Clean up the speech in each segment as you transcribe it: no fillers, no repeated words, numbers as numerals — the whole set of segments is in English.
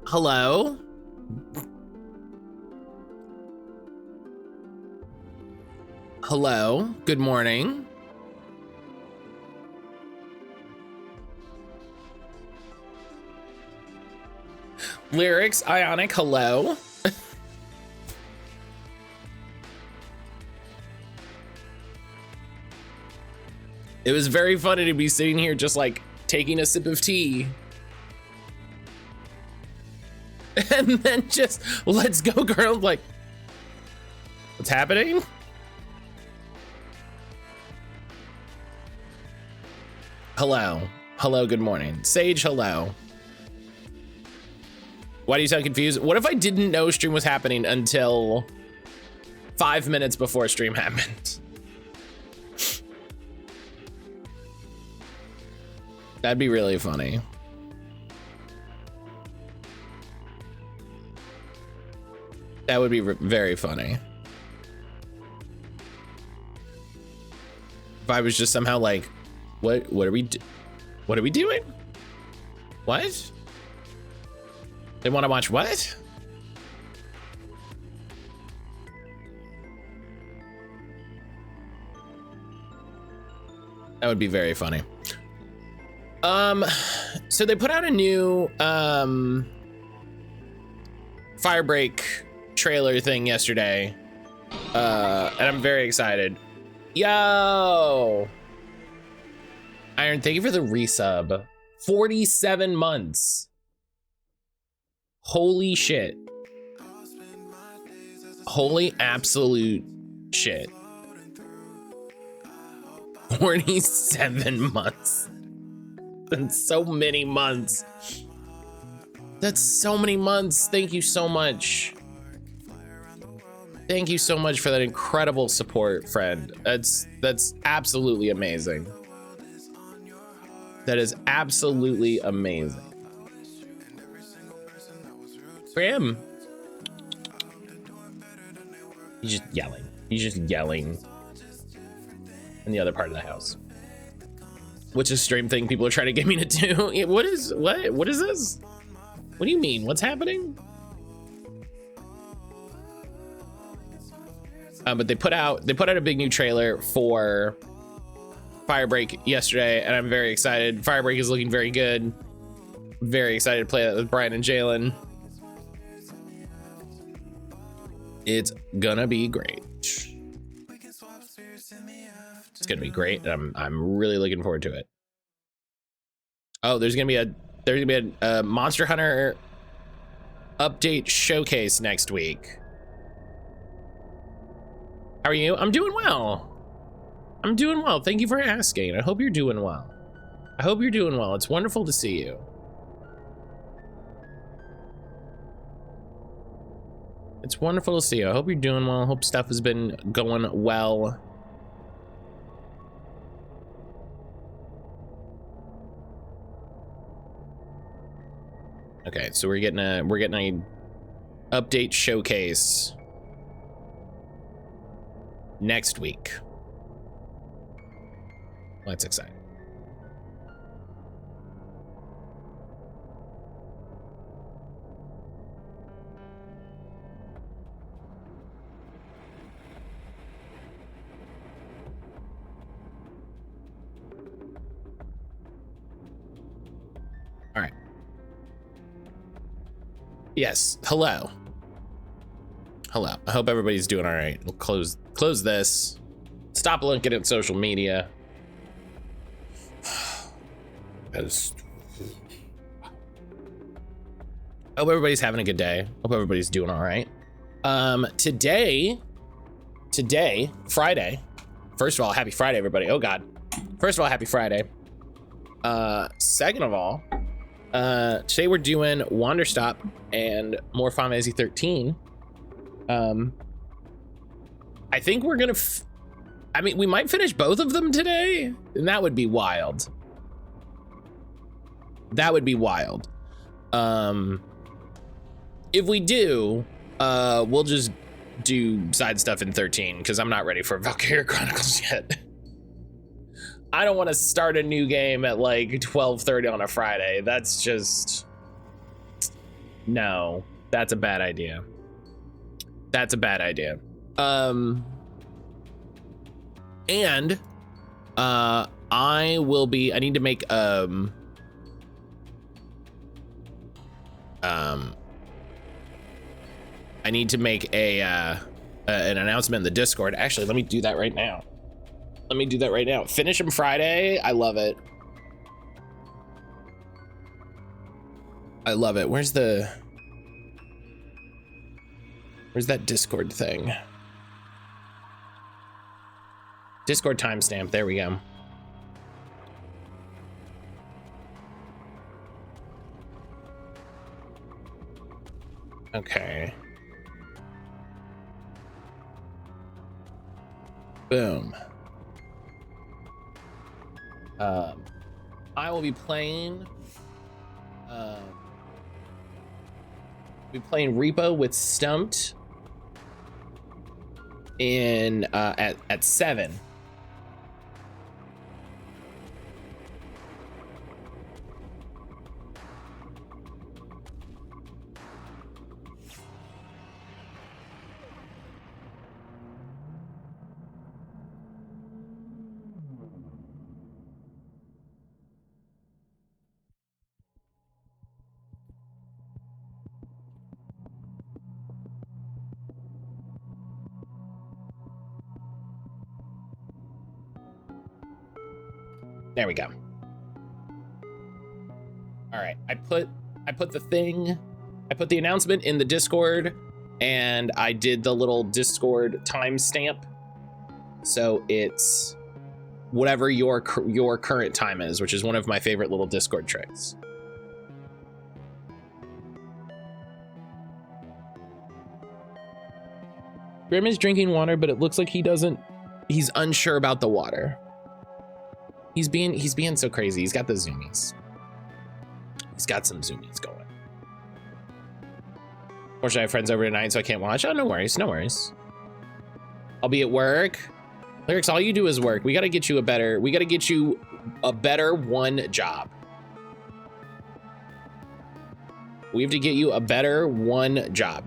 Hello? Hello, good morning. Lyrics, Ionic, hello. It was very funny to be sitting here just like taking a sip of tea. And then just, let's go girl, like, what's happening? Hello, hello, good morning. Sage, hello. Why do you sound confused? What if I didn't know stream was happening until 5 minutes before stream happened? That'd be really funny. That would be very funny. If I was just somehow like, what are we doing? What? They want to watch what? That would be very funny. So they put out a new Firebreak trailer thing yesterday. And I'm very excited. Yo! Iron, thank you for the resub. 47 months. Holy shit. Holy absolute shit. 47 months. That's so many months. That's so many months. Thank you so much. Thank you so much for that incredible support, friend. That's absolutely amazing. That is absolutely amazing. Graham. He's just yelling. He's just yelling in the other part of the house. Which is a stream thing people are trying to get me to do. What is this? What do you mean? What's happening? But they put out a big new trailer for Firebreak yesterday, and I'm very excited. Firebreak is looking very good. Very excited to play that with Brian and Jalen. It's gonna be great. It's gonna be great, and I'm really looking forward to it. Oh, there's gonna be a Monster Hunter update showcase next week. How are you? I'm doing well. I'm doing well. Thank you for asking. I hope you're doing well. I hope you're doing well. It's wonderful to see you. It's wonderful to see you. I hope you're doing well. I hope stuff has been going well. Okay, so we're getting a update showcase next week. That's exciting. All right. Yes, hello. Hello. I hope everybody's doing all right. We'll close this. Stop looking at social media. I hope everybody's having a good day. Hope everybody's doing all right. Today, Friday. First of all, happy Friday, everybody. Oh God. First of all, happy Friday. Second of all, today we're doing Wanderstop and more Final Fantasy 13. I think we're gonna, I mean, we might finish both of them today, and that would be wild. That would be wild. If we do, we'll just do side stuff in 13 because I'm not ready for Valkyria Chronicles yet. I don't want to start a new game at like 12:30 on a Friday. That's just, No, that's a bad idea. That's a bad idea. And I need to make I need to make an announcement in the Discord. Actually, let me do that right now. Finish them Friday. I love it. Where's that Discord thing? Discord timestamp. There we go. Okay. Boom. I will be playing Repo with Stumped in at 7. There we go. All right, I put the announcement in the Discord, and I did the little Discord timestamp, so it's whatever your current time is, which is one of my favorite little Discord tricks. Grim is drinking water, but it looks like he's unsure about the water. He's being so crazy. He's got the zoomies. He's got some zoomies going. Unfortunately, I have friends over tonight, so I can't watch. Oh, no worries, no worries. I'll be at work. Lyrics, all you do is work. We gotta get you a better one job. We have to get you a better one job.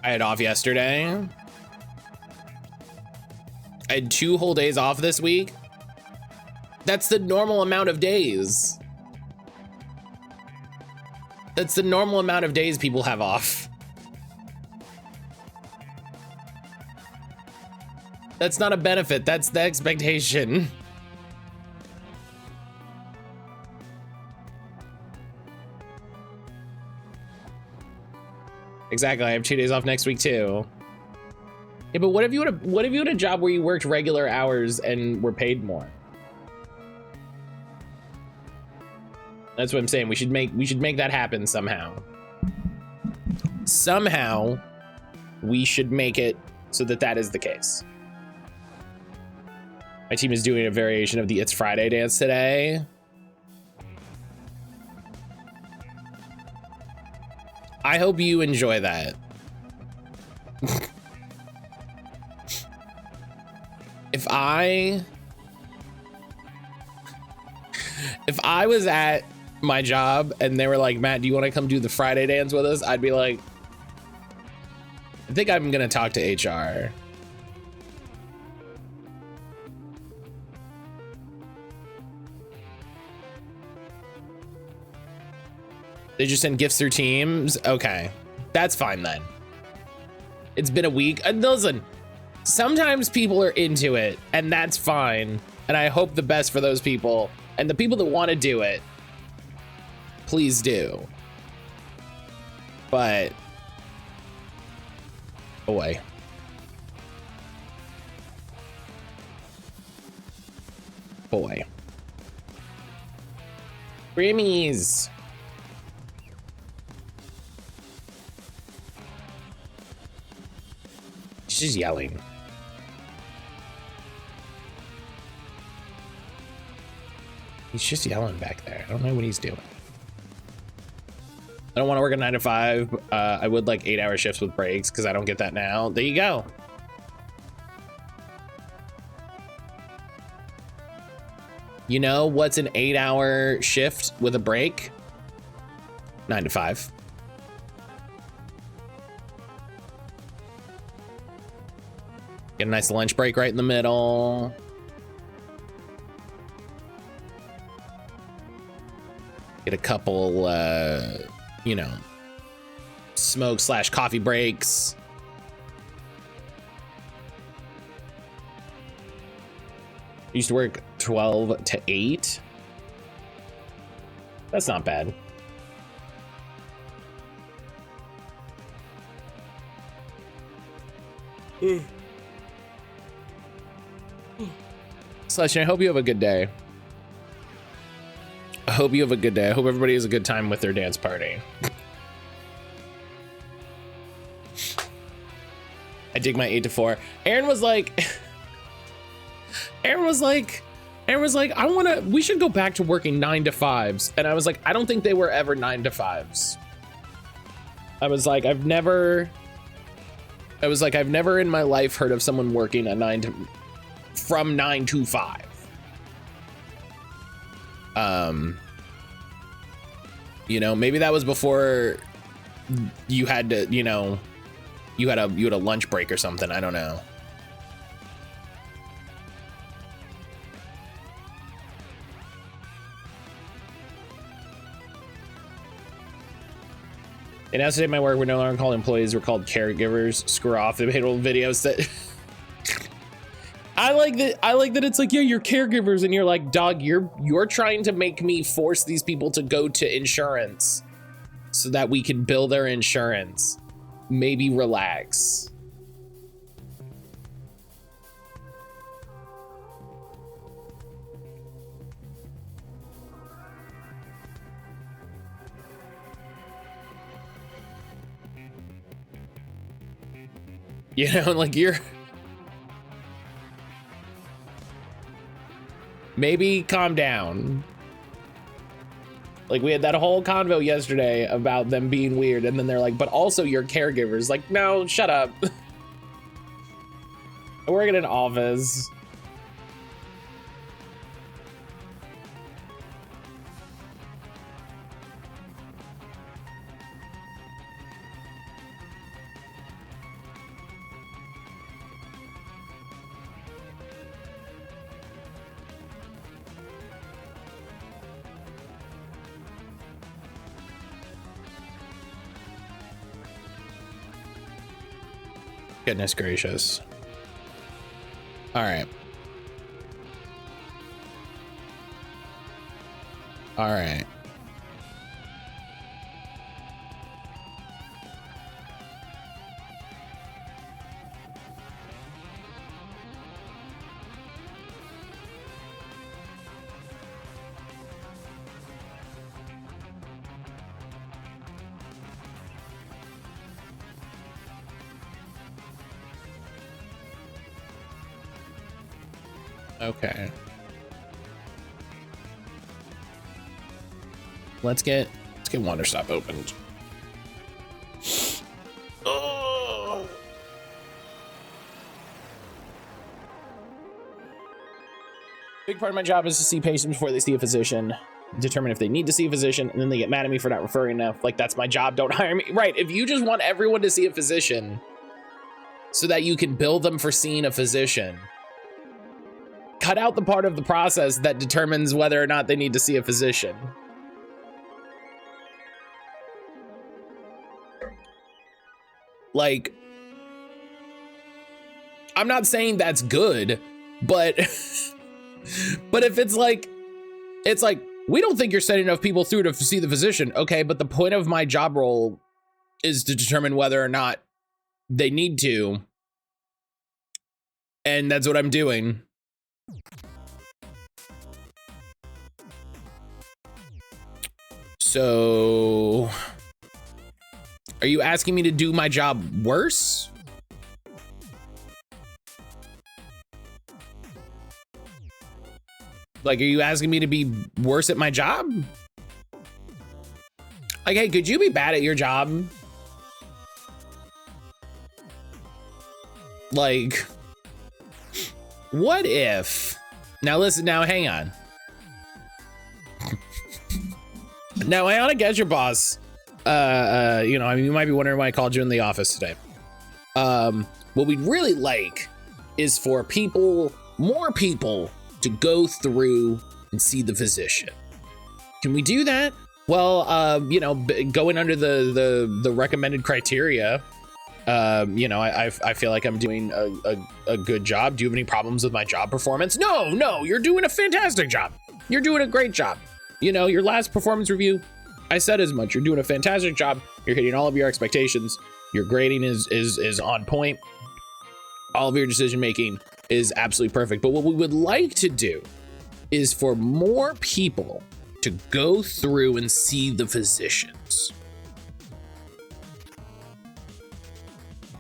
I had off yesterday. I had 2 whole days off this week. That's the normal amount of days. That's the normal amount of days people have off. That's not a benefit, that's the expectation. Exactly, I have 2 days off next week too. Yeah, but what if you had a job where you worked regular hours and were paid more? That's what I'm saying. We should make that happen somehow. Somehow, we should make it so that is the case. My team is doing a variation of the It's Friday dance today. I hope you enjoy that. If I was at my job and they were like, Matt, do you want to come do the Friday dance with us? I'd be like, I think I'm gonna talk to HR. They just send gifts through Teams? Okay, that's fine then. It's been a week. And listen, sometimes people are into it and that's fine. And I hope the best for those people. And the people that want to do it, please do. But, boy. Boy. Grammys. She's yelling. He's just yelling back there. I don't know what he's doing. I don't want to work a 9 to 5. I would like 8-hour shifts with breaks because I don't get that now. There you go. You know what's an 8-hour shift with a break? 9 to 5. Get a nice lunch break right in the middle. Get a couple, you know, smoke/coffee breaks. I used to work 12 to 8. That's not bad. Slush, I hope you have a good day. I hope you have a good day. I hope everybody has a good time with their dance party. I dig my 8 to 4. Aaron was like, we should go back to working 9 to 5s. And I was like, I don't think they were ever 9 to 5s. I was like, I've never in my life heard of someone working from 9 to 5. You know, maybe that was before you had to, you know, you had a lunch break or something. I don't know. And as today, my work, we're no longer called employees, we're called caregivers. Screw off. They made little videos that I like that it's like, yeah, you're caregivers, and you're like, dog, you're trying to make me force these people to go to insurance so that we can bill their insurance. Maybe relax. You know, like maybe calm down. Like, we had that whole convo yesterday about them being weird, and then they're like, but also you're caregivers. Like, no, shut up. I work in an office. Goodness gracious. All right. All right. Okay. Let's get Wanderstop opened. Oh. Big part of my job is to see patients before they see a physician, determine if they need to see a physician, and then they get mad at me for not referring enough. Like, that's my job, don't hire me. Right, if you just want everyone to see a physician so that you can bill them for seeing a physician, cut out the part of the process that determines whether or not they need to see a physician. Like, I'm not saying that's good, but but if it's like we don't think you're sending enough people through to see the physician. Okay, but the point of my job role is to determine whether or not they need to, and that's what I'm doing. So, are you asking me to do my job worse? Like, are you asking me to be worse at my job? Like, hey, could you be bad at your job? Like, what if, now listen, now hang on. Now, I ought to guess your boss. You know, I mean, you might be wondering why I called you in the office today. What we'd really like is for people, more people, to go through and see the physician. Can we do that? Well, you know, going under the recommended criteria, you know, I feel like I'm doing a good job. Do you have any problems with my job performance? No, you're doing a fantastic job. You're doing a great job. You know, your last performance review, I said as much. You're doing a fantastic job. You're hitting all of your expectations. Your grading is on point. All of your decision making is absolutely perfect. But what we would like to do is for more people to go through and see the physicians.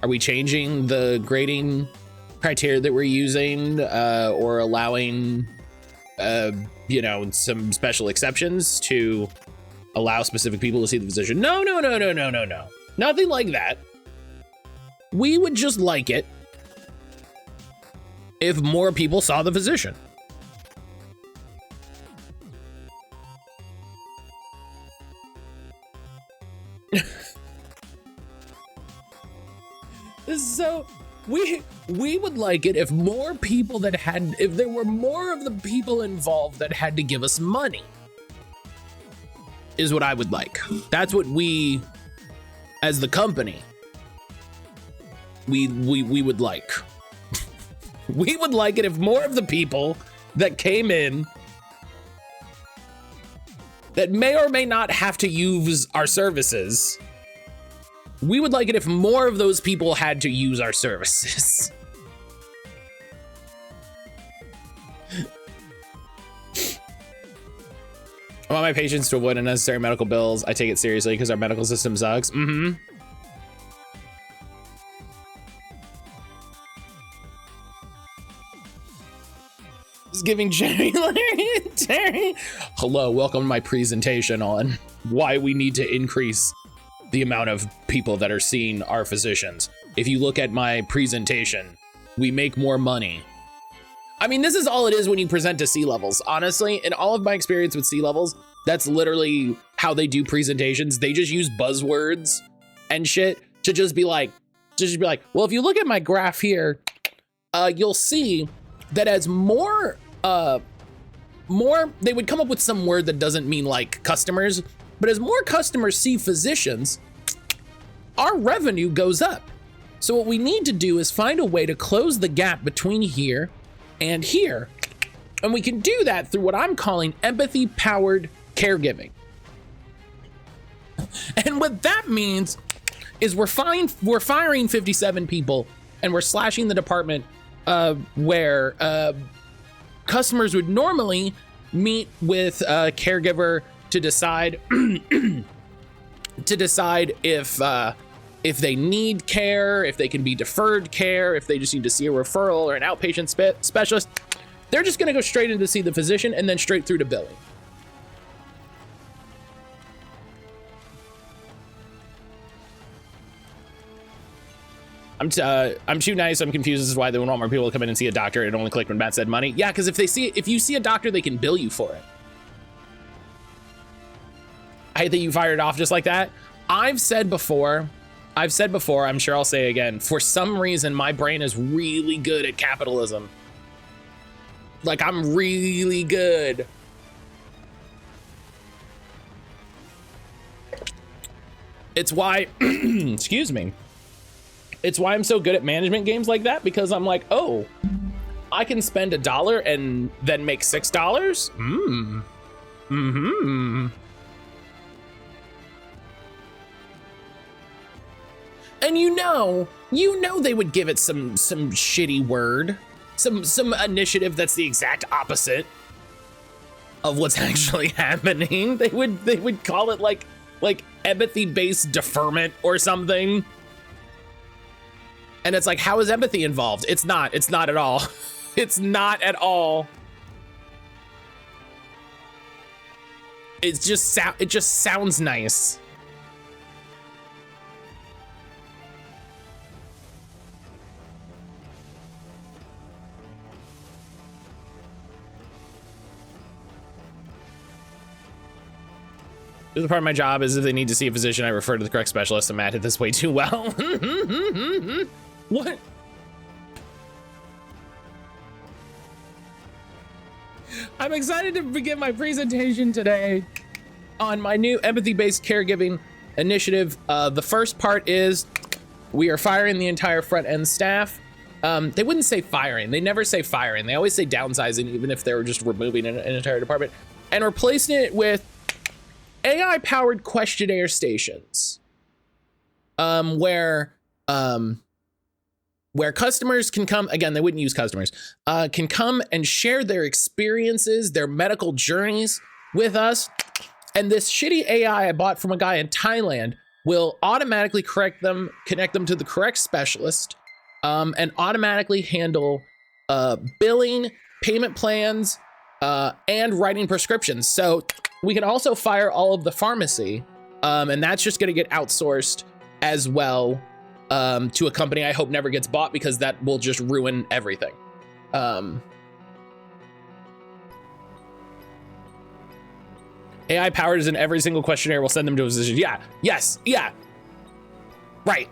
Are we changing the grading criteria that we're using, or allowing, you know, some special exceptions to allow specific people to see the physician? No. Nothing like that. We would just like it if more people saw the physician. So we would like it if more people if there were more of the people involved that had to give us money, is what I would like. That's what we, as the company, we would like. We would like it if more of the people that came in that may or may not have to use our services, we would like it if more of those people had to use our services. I want my patients to avoid unnecessary medical bills. I take it seriously because our medical system sucks. Just giving Jerry Terry. Hello, welcome to my presentation on why we need to increase the amount of people that are seeing our physicians. If you look at my presentation, we make more money. I mean, this is all it is when you present to C-levels. Honestly, in all of my experience with C-levels, that's literally how they do presentations. They just use buzzwords and shit to just be like, well, if you look at my graph here, you'll see that as more, they would come up with some word that doesn't mean like customers, but as more customers see physicians, our revenue goes up. So what we need to do is find a way to close the gap between here and here. And we can do that through what I'm calling empathy-powered caregiving. And what that means is we're firing 57 people and we're slashing the department where customers would normally meet with a caregiver to decide if they need care, if they can be deferred care, if they just need to see a referral or an outpatient specialist. They're just gonna go straight in to see the physician and then straight through to billing. I'm too nice. I'm confused. This is why they want more people to come in and see a doctor and only click when Matt said money. Yeah, because if you see a doctor, they can bill you for it. I hate that you fired it off just like that. I've said before, I'm sure I'll say again, for some reason, my brain is really good at capitalism. Like, I'm really good. It's why, excuse me. It's why I'm so good at management games like that, because I'm like, oh, I can spend $1 and then make $6? And you know they would give it some shitty word, some initiative that's the exact opposite of what's actually happening. They would call it like empathy-based deferment or something. And it's like, how is empathy involved? It's not at all. It's not at all. It just sounds nice. The other part of my job is if they need to see a physician, I refer to the correct specialist, and Matt hit this way too well. What? I'm excited to begin my presentation today on my new empathy-based caregiving initiative. The first part is we are firing the entire front end staff. They wouldn't say firing. They never say firing. They always say downsizing, even if they were just removing an entire department, and replacing it with AI-powered questionnaire stations, where customers can come, again, they wouldn't use customers, can come and share their experiences, their medical journeys with us. And this shitty AI I bought from a guy in Thailand will automatically connect them to the correct specialist, and automatically handle billing, payment plans, and writing prescriptions. So we can also fire all of the pharmacy, and that's just gonna get outsourced as well, to a company I hope never gets bought, because that will just ruin everything. AI powers in every single questionnaire will send them to a physician. Yeah, yes, yeah, right.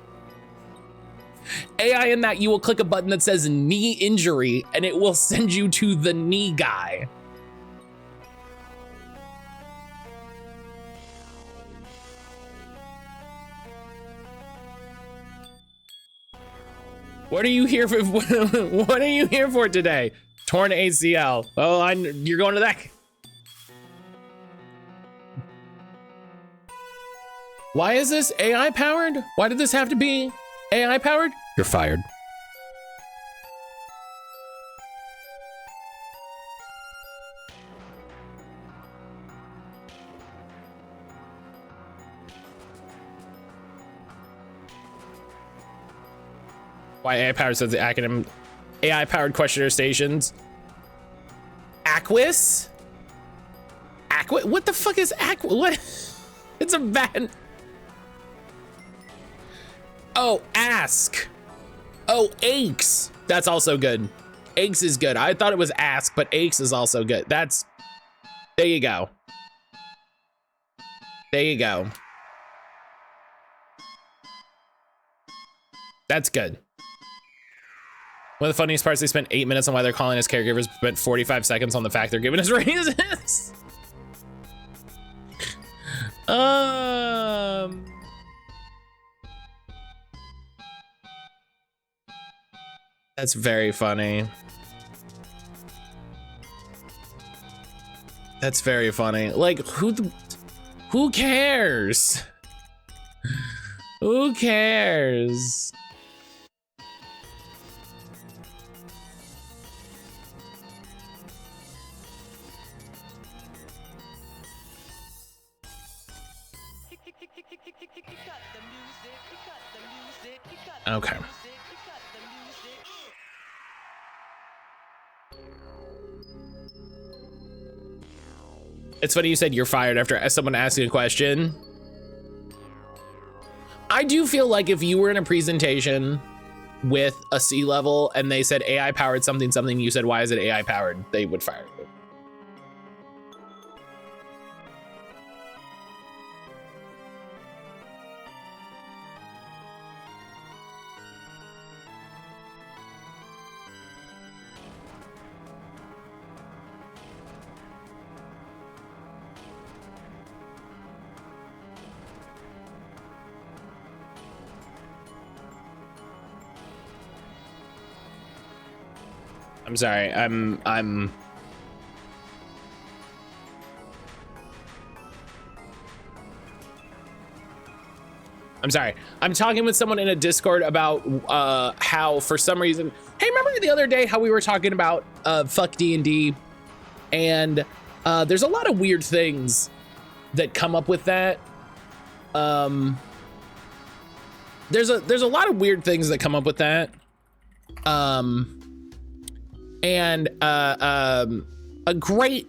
AI in that you will click a button that says knee injury and it will send you to the knee guy. What are you here for? What are you here for today? Torn ACL. Oh, you're going to that. Why is this AI powered? Why did this have to be AI powered? You're fired. Why AI powered says the acronym AI powered questionnaire stations. Aquis? What the fuck is Aquis? What? It's a bad. Oh, ask. Oh, aches. That's also good. Aches is good. I thought it was ask, but aches is also good. There you go. There you go. That's good. One of the funniest parts, they spent 8 minutes on why they're calling us caregivers, spent 45 seconds on the fact they're giving us raises. That's very funny. That's very funny. Like, who cares? Who cares? Okay. It's funny you said you're fired after someone asking a question. I do feel like if you were in a presentation with a C-level and they said AI powered something, you said, why is it AI powered? They would fire you. I'm sorry, I'm sorry. I'm talking with someone in a Discord about how for some reason, hey, remember the other day how we were talking about fuck D&D, and there's a lot of weird things that come up with that. There's a lot of weird things that come up with that. And a great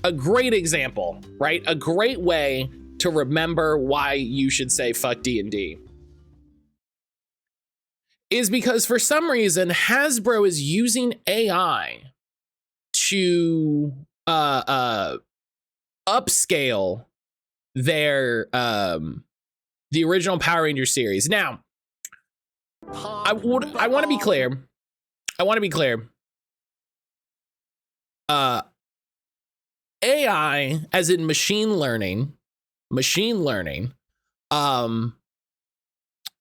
example, right? A great way to remember why you should say fuck D&D is because for some reason Hasbro is using AI to upscale the original Power Rangers series. Now, I want to be clear. AI, as in machine learning,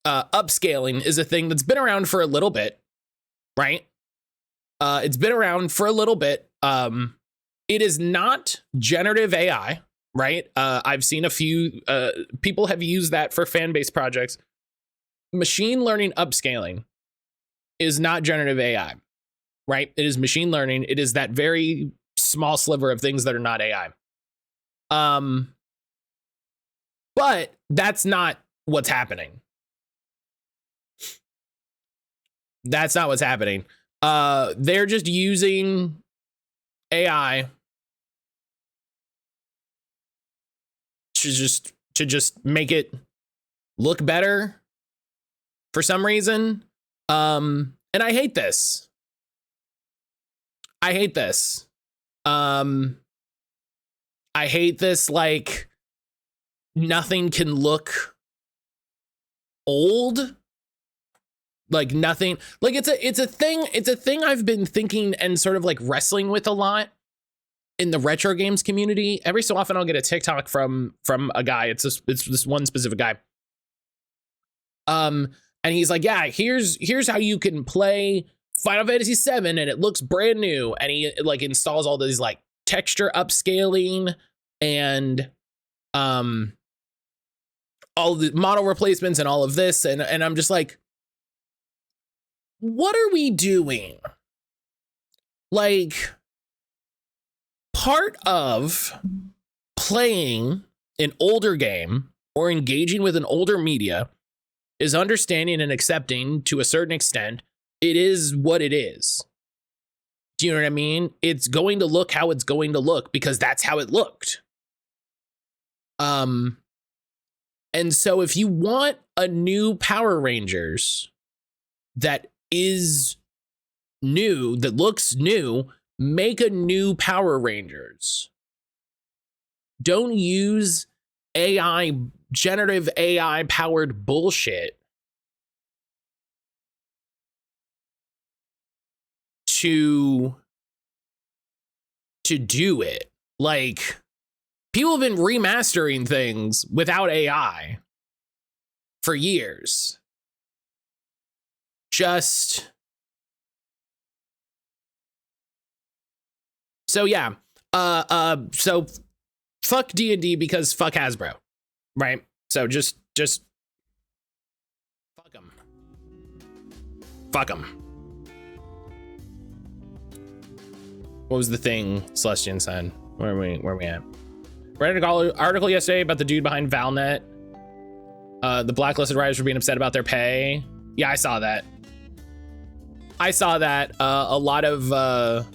upscaling is a thing that's been around for a little bit, right? It's been around for a little bit. It is not generative AI, right? I've seen a few people have used that for fan-based projects. Machine learning upscaling is not generative AI, right? It is machine learning. It is that very small sliver of things that are not AI. But that's not what's happening. That's not what's happening. They're just using AI to just make it look better for some reason. And I hate this. I hate this. Like, nothing can look old. Like, nothing, like, it's a thing I've been thinking and sort of like wrestling with a lot in the retro games community. Every so often I'll get a TikTok from a guy. It's this one specific guy. And he's like, yeah, here's how you can play Final Fantasy VII and it looks brand new. And he like installs all these like texture upscaling and all the model replacements and all of this. And I'm just like, what are we doing? Like, part of playing an older game or engaging with an older media is understanding and accepting, to a certain extent, it is what it is. Do you know what I mean? It's going to look how it's going to look because that's how it looked. And so if you want a new Power Rangers that is new, that looks new, make a new Power Rangers. Don't use AI, generative AI powered bullshit to do it. Like, people have been remastering things without AI for years. Just so yeah. So fuck D&D because fuck Hasbro, right? So just fuck them. Fuck them. What was the thing Celestian said? Where are we at? Read an article yesterday about the dude behind Valnet. The blacklisted writers were being upset about their pay. Yeah, I saw that. A lot of the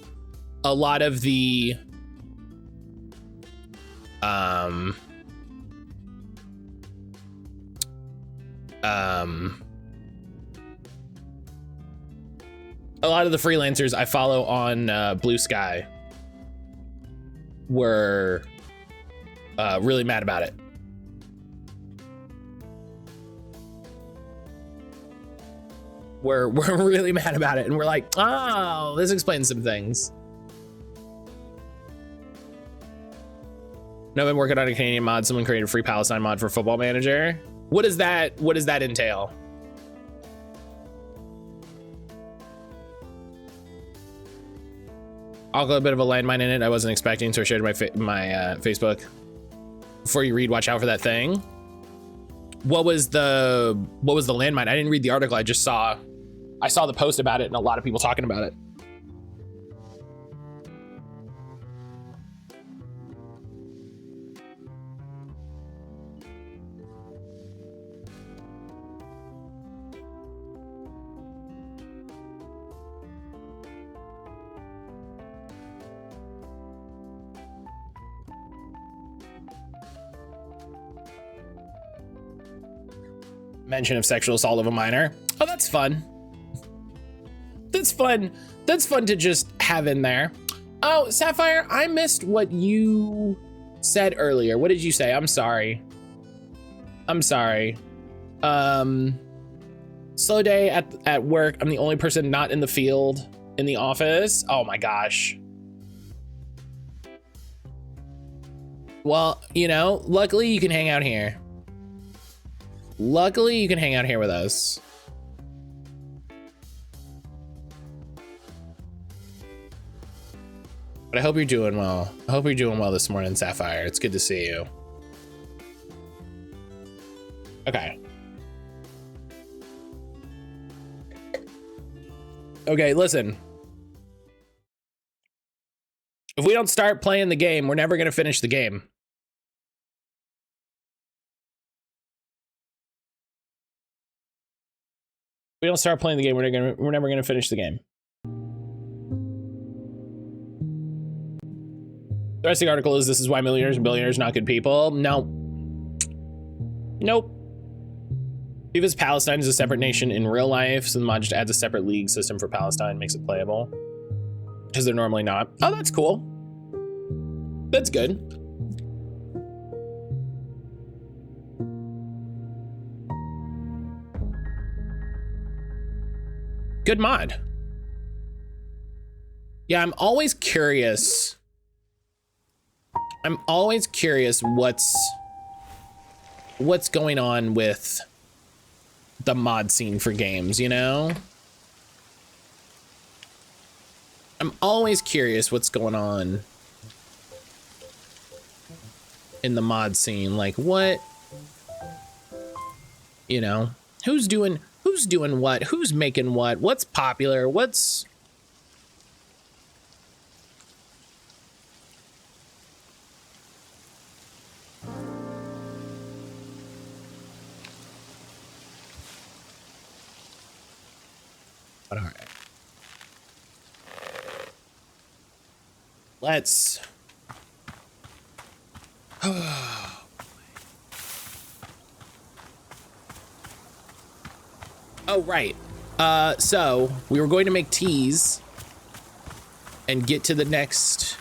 freelancers I follow on Blue Sky were really mad about it. We're really mad about it, and we're like, oh, this explains some things. No, I've been working on a Canadian mod. Someone created a free Palestine mod for Football Manager. What does that entail? I'll go a bit of a landmine in it. I wasn't expecting, so I shared my Facebook. Before you read, watch out for that thing. What was the landmine? I didn't read the article. I saw the post about it and a lot of people talking about it. Mention of sexual assault of a minor. Oh, that's fun. That's fun. That's fun to just have in there. Oh, Sapphire, I missed what you said earlier. What did you say? I'm sorry. I'm sorry. Slow day at work. I'm the only person not in the field in the office. Oh my gosh. Well, you know, luckily you can hang out here. Luckily you can hang out here with us. But I hope you're doing well. I hope you're doing well this morning, Sapphire. It's good to see you. Okay. Okay, listen. If we don't start playing the game, we're never going to finish the game. If we don't start playing the game, we're never going to finish the game. The rest of the article is, this is why millionaires and billionaires are not good people. No. Nope. Because Palestine is a separate nation in real life, so the mod just adds a separate league system for Palestine, makes it playable. Because they're normally not. Oh, that's cool. That's good. Good mod. Yeah, I'm always curious. I'm always curious what's going on with the mod scene for games, you know? I'm always curious what's going on in the mod scene. Like what, you know, who's doing what, who's making what's popular, what's... But all right. Let's... Oh, right. So we were going to make teas and get to the next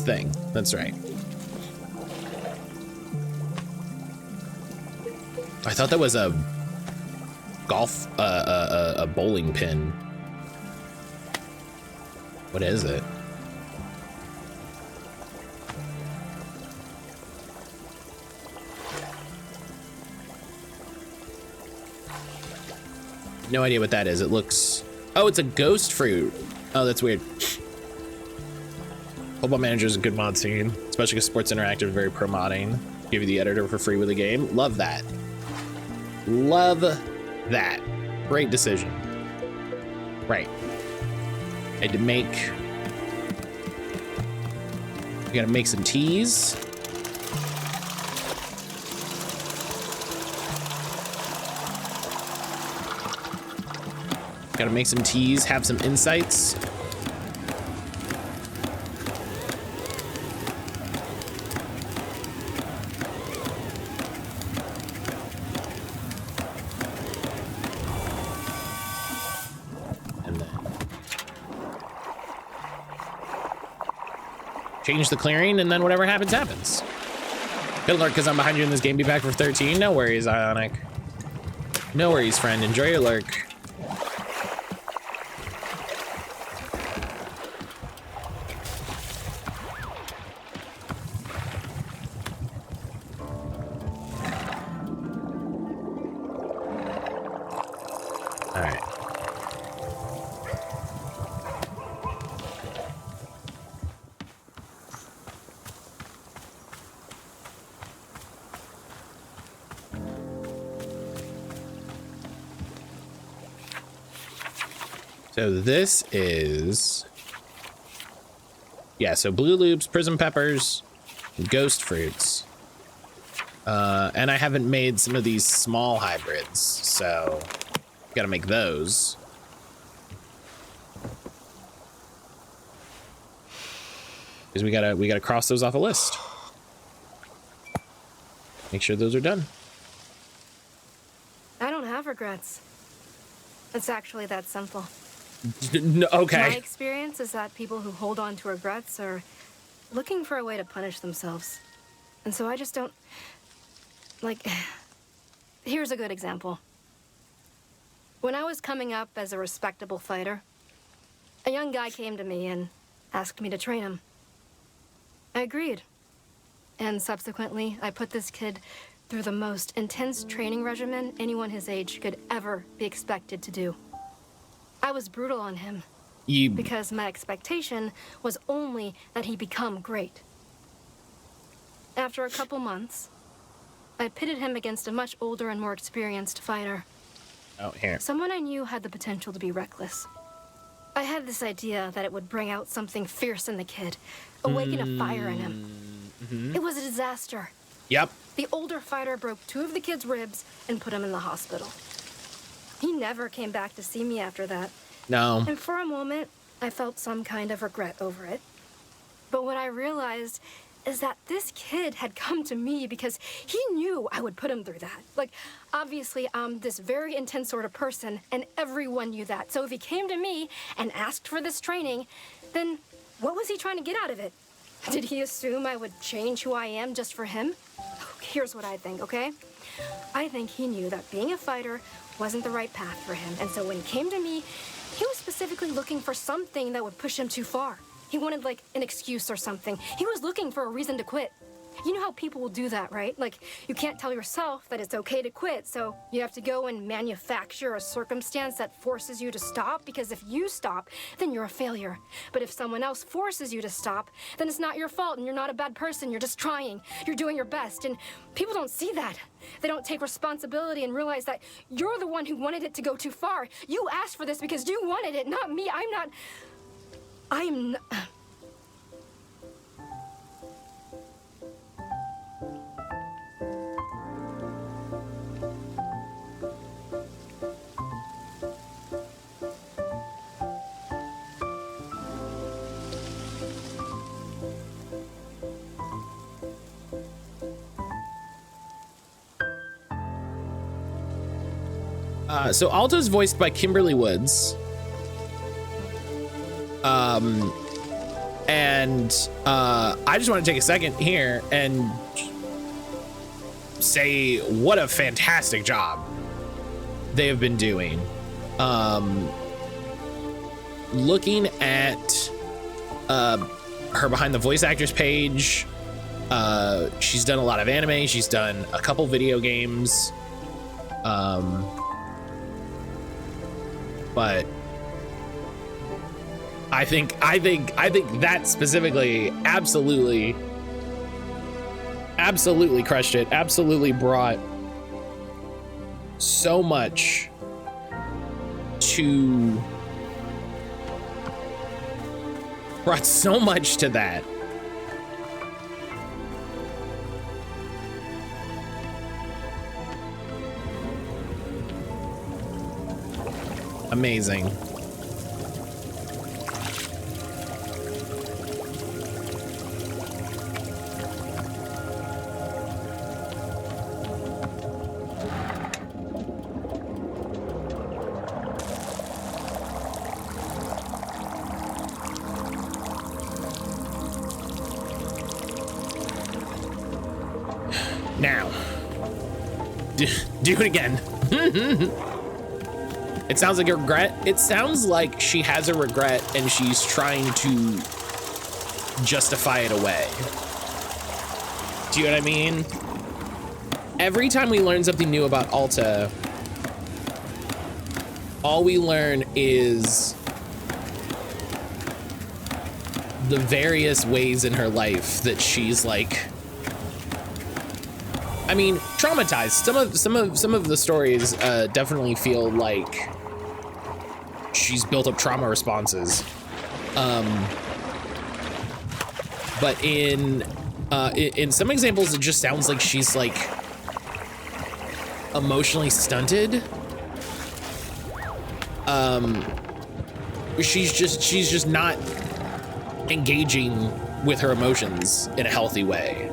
thing. That's right. I thought that was a golf, a bowling pin. What is it? No idea what that is. It looks... Oh, it's a ghost fruit. Oh, that's weird. Football Manager is a good mod scene, especially because Sports Interactive is very pro modding. Give you the editor for free with the game. Love that. Love that. Great decision. Right. I had to make... We gotta make some teas. Gotta make some teas, have some insights. And then change the clearing, and then whatever happens, happens. Good luck, because I'm behind you in this game. Be back for 13. No worries, Ionic. No worries, friend. Enjoy your lurk. So this is, yeah, so blue loops, prism peppers, ghost fruits. And I haven't made some of these small hybrids, so gotta make those. Because we gotta cross those off a list. Make sure those are done. I don't have regrets. It's actually that simple. Okay. My experience is that people who hold on to regrets are looking for a way to punish themselves. And so I just don't... Like, here's a good example. When I was coming up as a respectable fighter, a young guy came to me and asked me to train him. I agreed. And subsequently, I put this kid through the most intense training regimen anyone his age could ever be expected to do. I was brutal on him. Because my expectation was only that he become great. After a couple months, I pitted him against a much older and more experienced fighter. Oh, here. Someone I knew had the potential to be reckless. I had this idea that it would bring out something fierce in the kid, awaken a fire in him. It was a disaster. Yep. The older fighter broke 2 of the kid's ribs and put him in the hospital. He never came back to see me after that. No. And for a moment, I felt some kind of regret over it. But what I realized is that this kid had come to me because he knew I would put him through that. Like, obviously, I'm this very intense sort of person, and everyone knew that. So if he came to me and asked for this training, then what was he trying to get out of it? Did he assume I would change who I am just for him? Here's what I think, okay? I think he knew that being a fighter wasn't the right path for him. And so when he came to me, he was specifically looking for something that would push him too far. He wanted, like, an excuse or something. He was looking for a reason to quit. You know how people will do that, right? Like, you can't tell yourself that it's okay to quit, so you have to go and manufacture a circumstance that forces you to stop, because if you stop, then you're a failure. But if someone else forces you to stop, then it's not your fault, and you're not a bad person. You're just trying. You're doing your best, and people don't see that. They don't take responsibility and realize that you're the one who wanted it to go too far. You asked for this because you wanted it, not me. I'm not... So Alto's voiced by Kimberly Woods. I just want to take a second here and say what a fantastic job they have been doing. Looking at her behind the voice actors page, she's done a lot of anime. She's done a couple video games. But I think that specifically absolutely crushed it. Absolutely brought so much to that. Amazing. Now, do it again. It sounds like a regret. It sounds like she has a regret and she's trying to justify it away. Do you know what I mean? Every time we learn something new about Alta, all we learn is the various ways in her life that she's like, I mean, traumatized. Some of the stories definitely feel like she's built up trauma responses. But in some examples, it just sounds like she's like emotionally stunted. She's just not engaging with her emotions in a healthy way.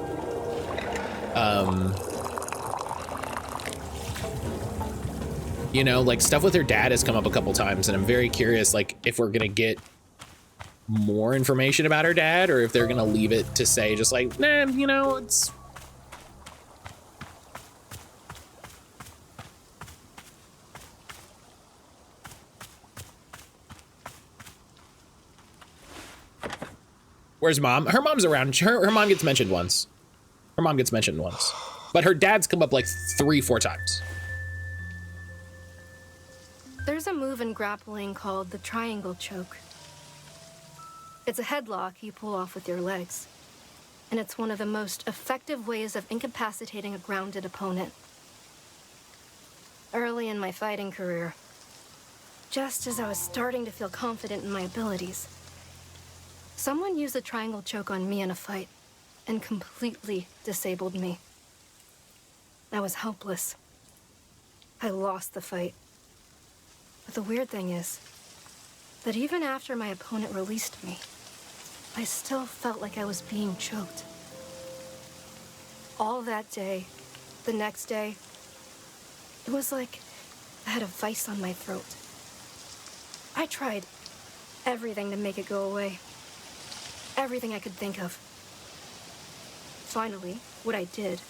You know, like stuff with her dad has come up a couple times, and I'm very curious, like, if we're gonna get more information about her dad, or if they're gonna leave it to say just like, nah, you know, it's... Where's mom? Her mom's around. Her mom gets mentioned once. Her mom gets mentioned once. But her dad's come up like 3-4 times. There's a move in grappling called the triangle choke. It's a headlock you pull off with your legs. And it's one of the most effective ways of incapacitating a grounded opponent. Early in my fighting career, just as I was starting to feel confident in my abilities, someone used a triangle choke on me in a fight and completely disabled me. I was helpless. I lost the fight. But the weird thing is that even after my opponent released me, I still felt like I was being choked. All that day, the next day, it was like I had a vice on my throat. I tried everything to make it go away. Everything I could think of. Finally, what I did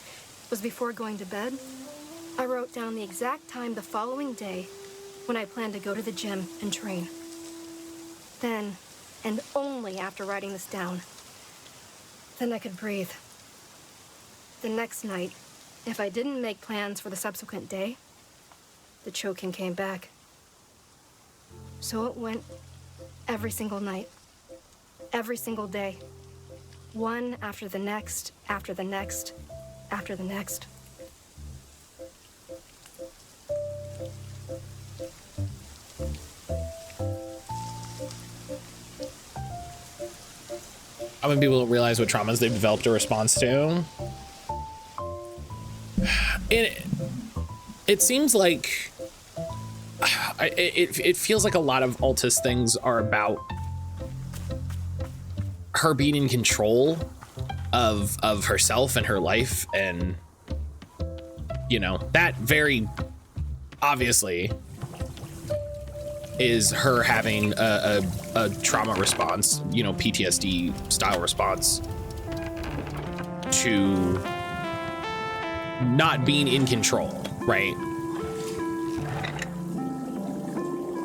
was, before going to bed, I wrote down the exact time the following day when I planned to go to the gym and train. Then, and only after writing this down, then I could breathe. The next night, if I didn't make plans for the subsequent day, the choking came back. So it went every single night, every single day, one after the next, after the next, after the next. How many people don't realize what traumas they've developed a response to? It seems like it feels like a lot of Alta's things are about her being in control of herself and her life, and you know, that very obviously is her having a trauma response, you know, PTSD style response to not being in control, right?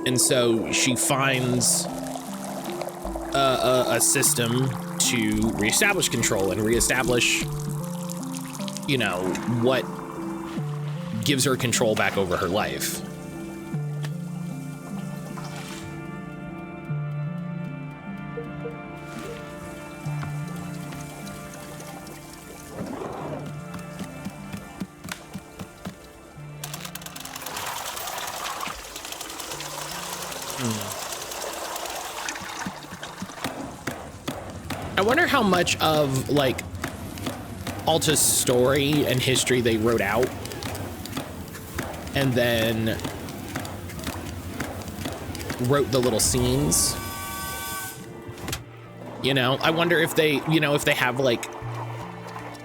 And so she finds a system to reestablish control and reestablish, you know, what gives her control back over her life. I wonder how much of like Alta's story and history they wrote out and then wrote the little scenes. You know, I wonder if they, you know, if they have like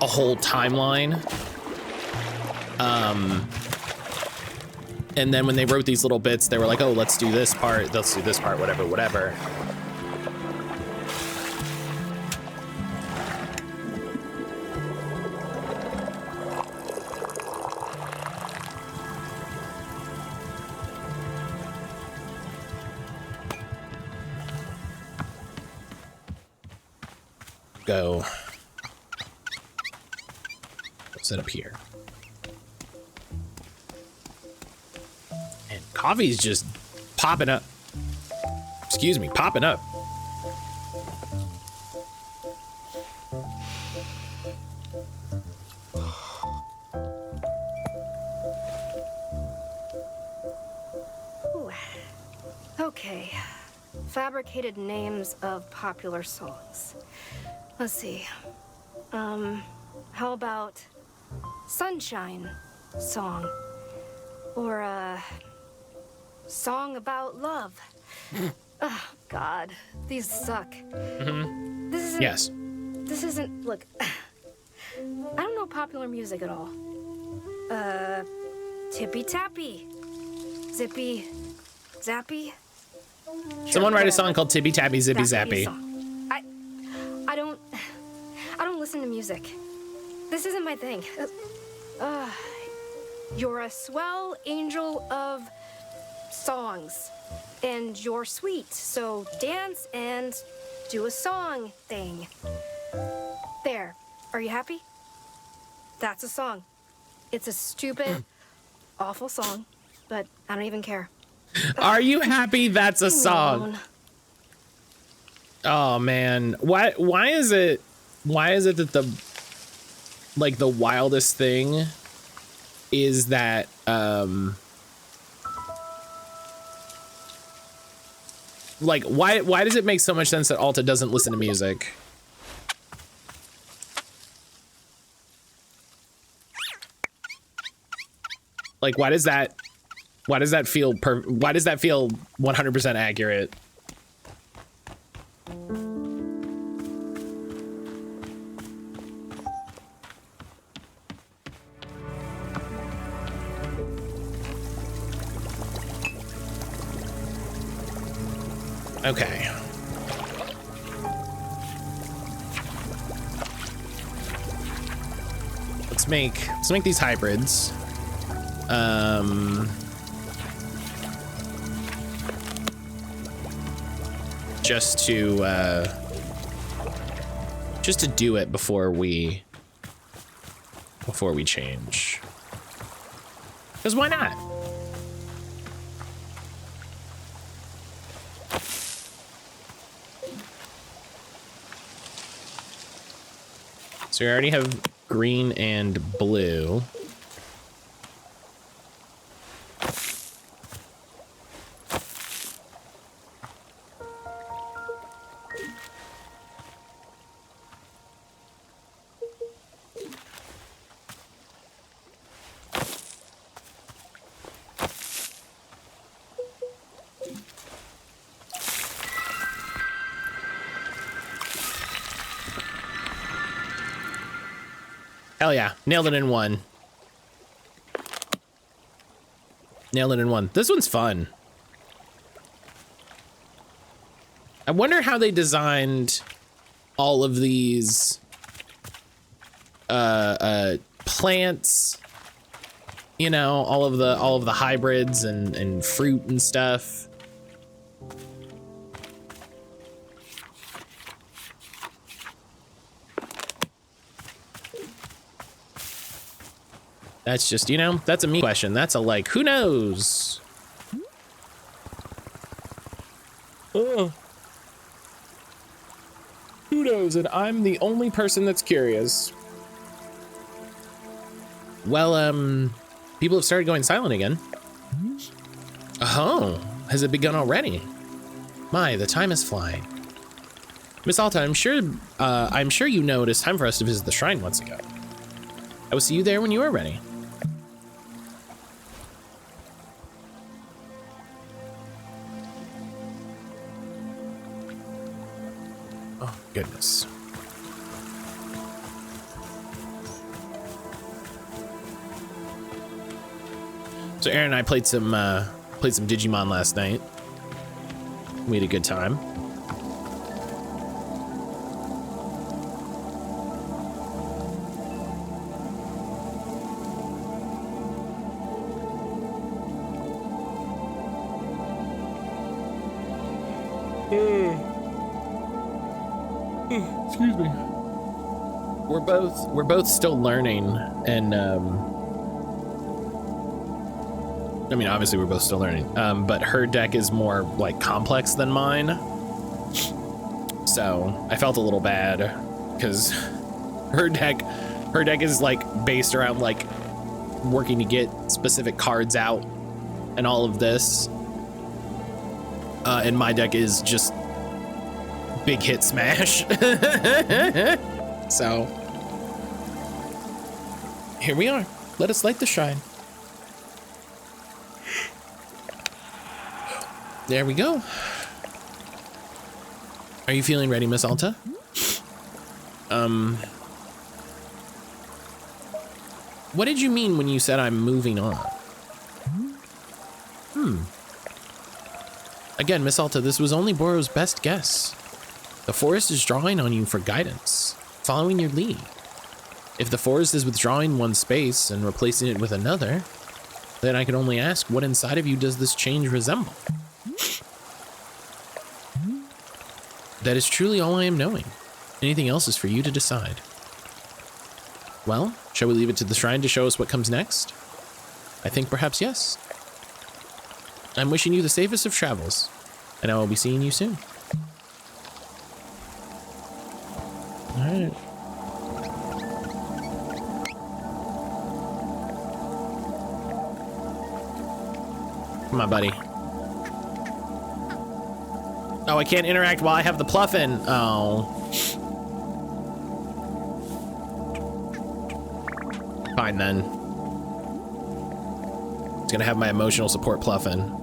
a whole timeline. And then when they wrote these little bits, they were like, oh, let's do this part, whatever, whatever. Go set up here. And coffee's just popping up. Excuse me, popping up. Ooh. Okay. Fabricated names of popular songs. Let's see. How about Sunshine Song? Or a song about love? Oh, God. These suck. Mm-hmm. This isn't... Yes. This isn't... Look, I don't know popular music at all. Tippy Tappy. Zippy Zappy? Someone write a whatever. song called Tippy Tappy Zippy That could be a Zappy. song. I don't listen to music. This isn't my thing. You're a swell angel of songs. And you're sweet, so dance and do a song thing. There. Are you happy? That's a song. It's a stupid, awful song, but I don't even care. Are you happy? That's a Leave me song. alone. Oh man, why is it that the wildest thing is that like why does it make so much sense that Alta doesn't listen to music? Like why does that feel 100% accurate? Okay. Let's make these hybrids. Just to do it before we change. 'Cause why not? So we already have green and blue. Hell yeah, nailed it in one. Nailed it in one. This one's fun. I wonder how they designed all of these plants, you know, all of the hybrids and fruit and stuff. That's just, you know, that's a me question. That's a like, who knows? Oh. Who knows? And I'm the only person that's curious. Well, people have started going silent again. Oh, has it begun already? My, the time is flying. Miss Alta, I'm sure you know it is time for us to visit the shrine once again. I will see you there when you are ready. Oh, goodness. So Aaron and I played some Digimon last night. We had a good time. Excuse me. We're both still learning, and I mean, obviously we're both still learning, but her deck is more like complex than mine. So I felt a little bad because her deck is like based around like working to get specific cards out and all of this. And my deck is just big hit smash. So here we are. Let us light the shrine. There we go. Are you feeling ready, Miss Alta? What did you mean when you said I'm moving on? Again, Miss Alta, this was only Boro's best guess. The forest is drawing on you for guidance, following your lead. If the forest is withdrawing one space and replacing it with another, then I can only ask, what inside of you does this change resemble? That is truly all I am knowing. Anything else is for you to decide. Well, shall we leave it to the shrine to show us what comes next? I think perhaps yes. I'm wishing you the safest of travels, and I will be seeing you soon. All right. Come on, buddy. Oh, I can't interact while I have the pluff in. Oh. Fine then. It's gonna have my emotional support pluff in.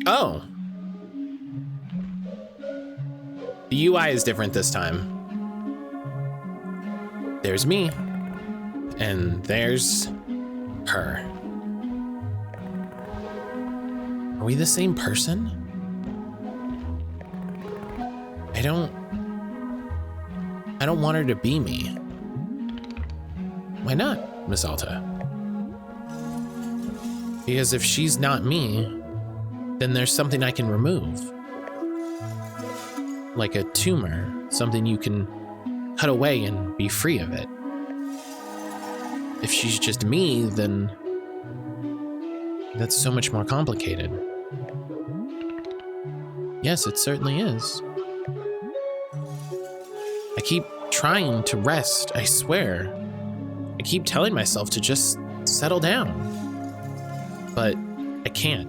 Oh. The UI is different this time. There's me. And there's her. Are we the same person? I don't want her to be me. Why not, Miss Alta? Because if she's not me, then there's something I can remove. Like a tumor, something you can cut away and be free of it. If she's just me, then that's so much more complicated. Yes, it certainly is. I keep trying to rest, I swear. I keep telling myself to just settle down. But I can't.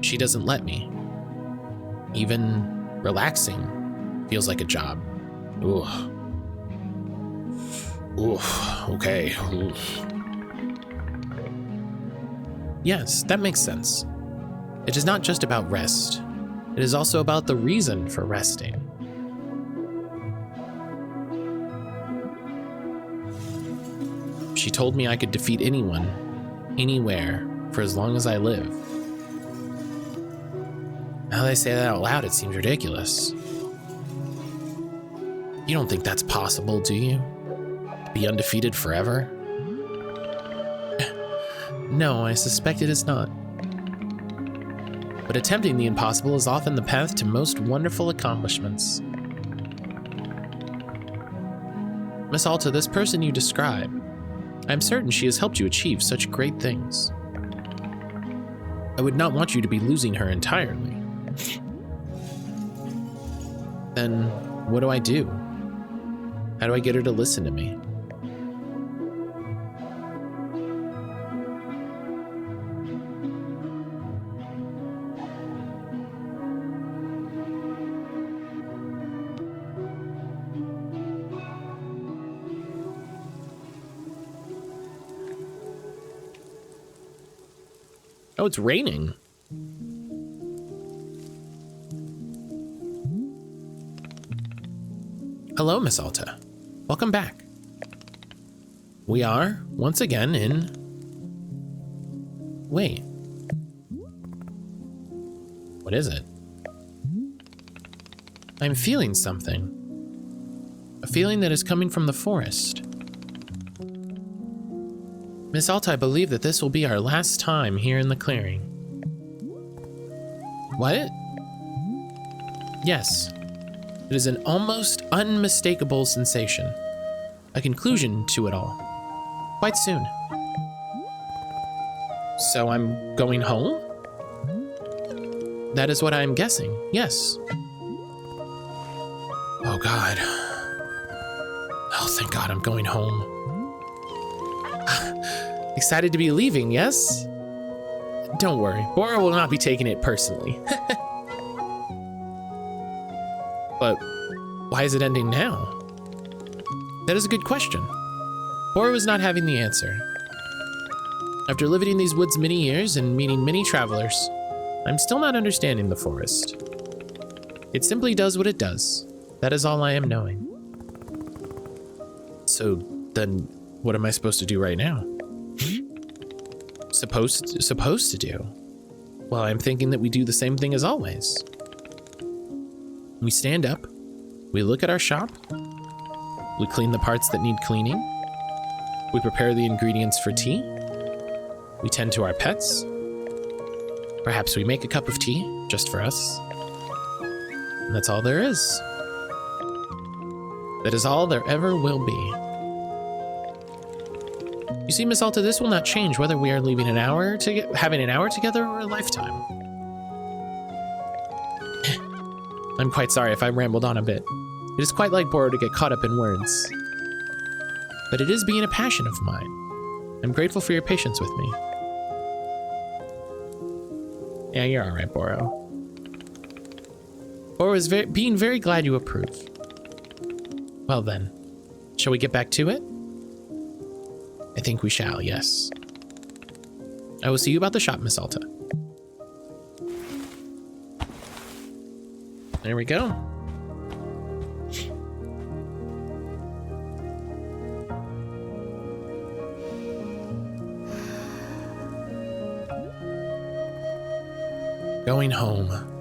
She doesn't let me. Even relaxing feels like a job. Ooh. Ooh, okay. Ooh. Yes, that makes sense. It is not just about rest. It is also about the reason for resting. She told me I could defeat anyone, anywhere, for as long as I live. Now that I say that out loud, it seems ridiculous. You don't think that's possible, do you? To be undefeated forever? No, I suspect it is not. But attempting the impossible is often the path to most wonderful accomplishments. Miss Alta, this person you describe, I'm certain she has helped you achieve such great things. I would not want you to be losing her entirely. Then, what do I do? How do I get her to listen to me? Oh, it's raining. Hello, Miss Alta. Welcome back. We are, once again, in... Wait. What is it? I'm feeling something. A feeling that is coming from the forest. Miss Alta, I believe that this will be our last time here in the clearing. What? Yes. It is an almost unmistakable sensation. A conclusion to it all. Quite soon. So I'm going home? That is what I am guessing, yes. Oh God. Oh, thank God I'm going home. Excited to be leaving, yes? Don't worry, Bora will not be taking it personally. But why is it ending now? That is a good question. Bora was not having the answer. After living in these woods many years and meeting many travelers, I'm still not understanding the forest. It simply does what it does. That is all I am knowing. So then, what am I supposed to do right now? Supposed to do? Well, I'm thinking that we do the same thing as always. We stand up, we look at our shop, we clean the parts that need cleaning, we prepare the ingredients for tea, we tend to our pets, perhaps we make a cup of tea just for us, and that's all there is. That is all there ever will be. You see, Miss Alta, this will not change whether we are leaving having an hour together or a lifetime. I'm quite sorry if I rambled on a bit. It is quite like Bora to get caught up in words. But it is being a passion of mine. I'm grateful for your patience with me. Yeah, you're all right, Bora. Bora was being very glad you approve. Well then, shall we get back to it? I think we shall, yes. I will see you about the shop, Miss Alta. There we go. Going home.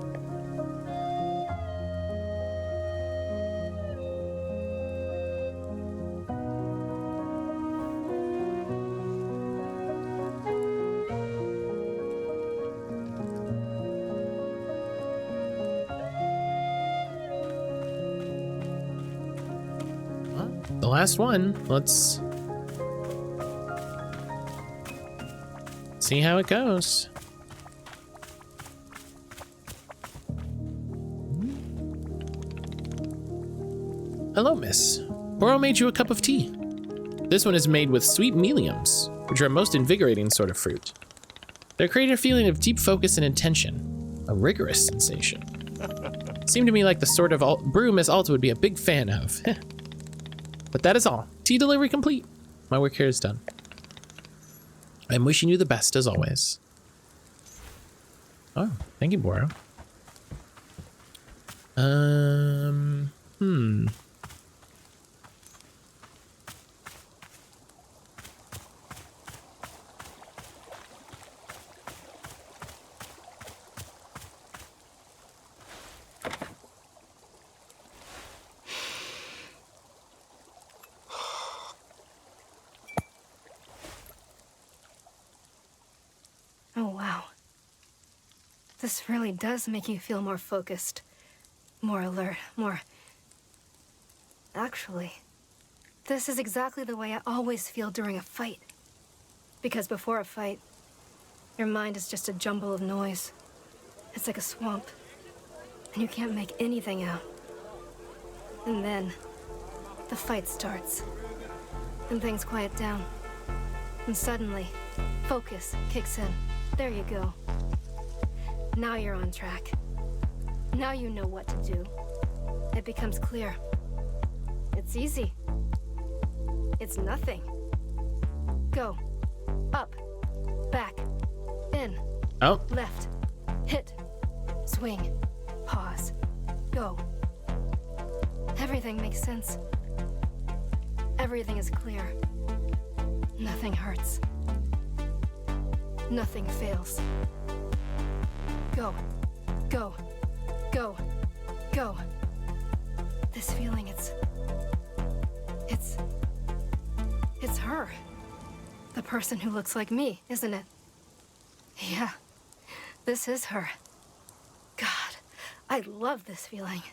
The last one. Let's see how it goes. Hello, miss. Boro made you a cup of tea. This one is made with sweet meliums, which are a most invigorating sort of fruit. They create a feeling of deep focus and intention, a rigorous sensation. Seemed to me like the sort of brew Miss Alta would be a big fan of. But that is all. Tea delivery complete. My work here is done. I'm wishing you the best as always. Oh, thank you, Boro. Oh, wow. This really does make you feel more focused, more alert, more... Actually, this is exactly the way I always feel during a fight. Because before a fight, your mind is just a jumble of noise. It's like a swamp, and you can't make anything out. And then, the fight starts, and things quiet down. And suddenly, focus kicks in. There you go. Now you're on track. Now you know what to do. It becomes clear. It's easy. It's nothing. Go. Up. Back. In. Oh. Left. Hit. Swing. Pause. Go. Everything makes sense. Everything is clear. Nothing hurts. Nothing fails. Go. Go. Go. Go. This feeling, it's her. The person who looks like me, isn't it? Yeah. This is her. God, I love this feeling.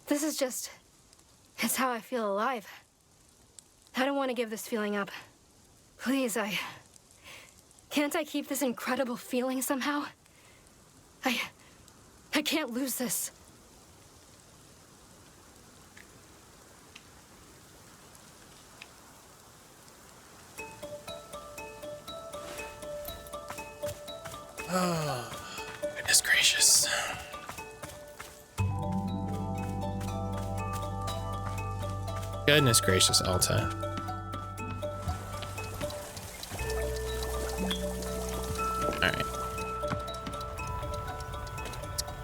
This is just... it's how I feel alive. I don't want to give this feeling up. Please, can't I keep this incredible feeling somehow? I can't lose this. Oh, goodness gracious. Goodness gracious, Alta. All right.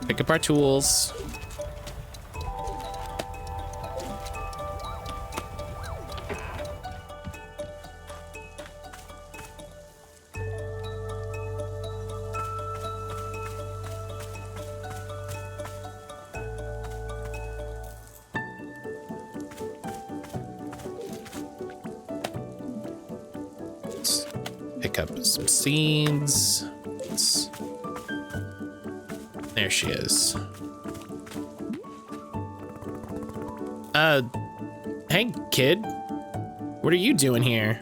Pick up our tools. Pick up some seeds. There she is. Hey, kid. What are you doing here?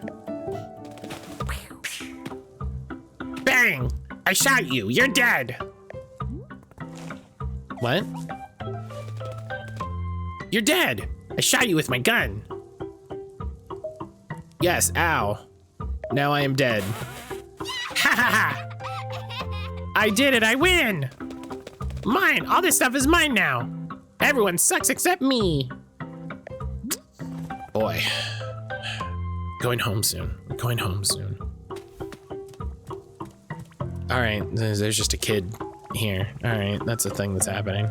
Bang! I shot you. You're dead. What? You're dead. I shot you with my gun. Yes, ow. Now I am dead. Ha ha ha! I did it, I win! Mine, all this stuff is mine now. Everyone sucks except me. Boy. Going home soon, going home soon. All right, there's just a kid here. All right, that's a thing that's happening.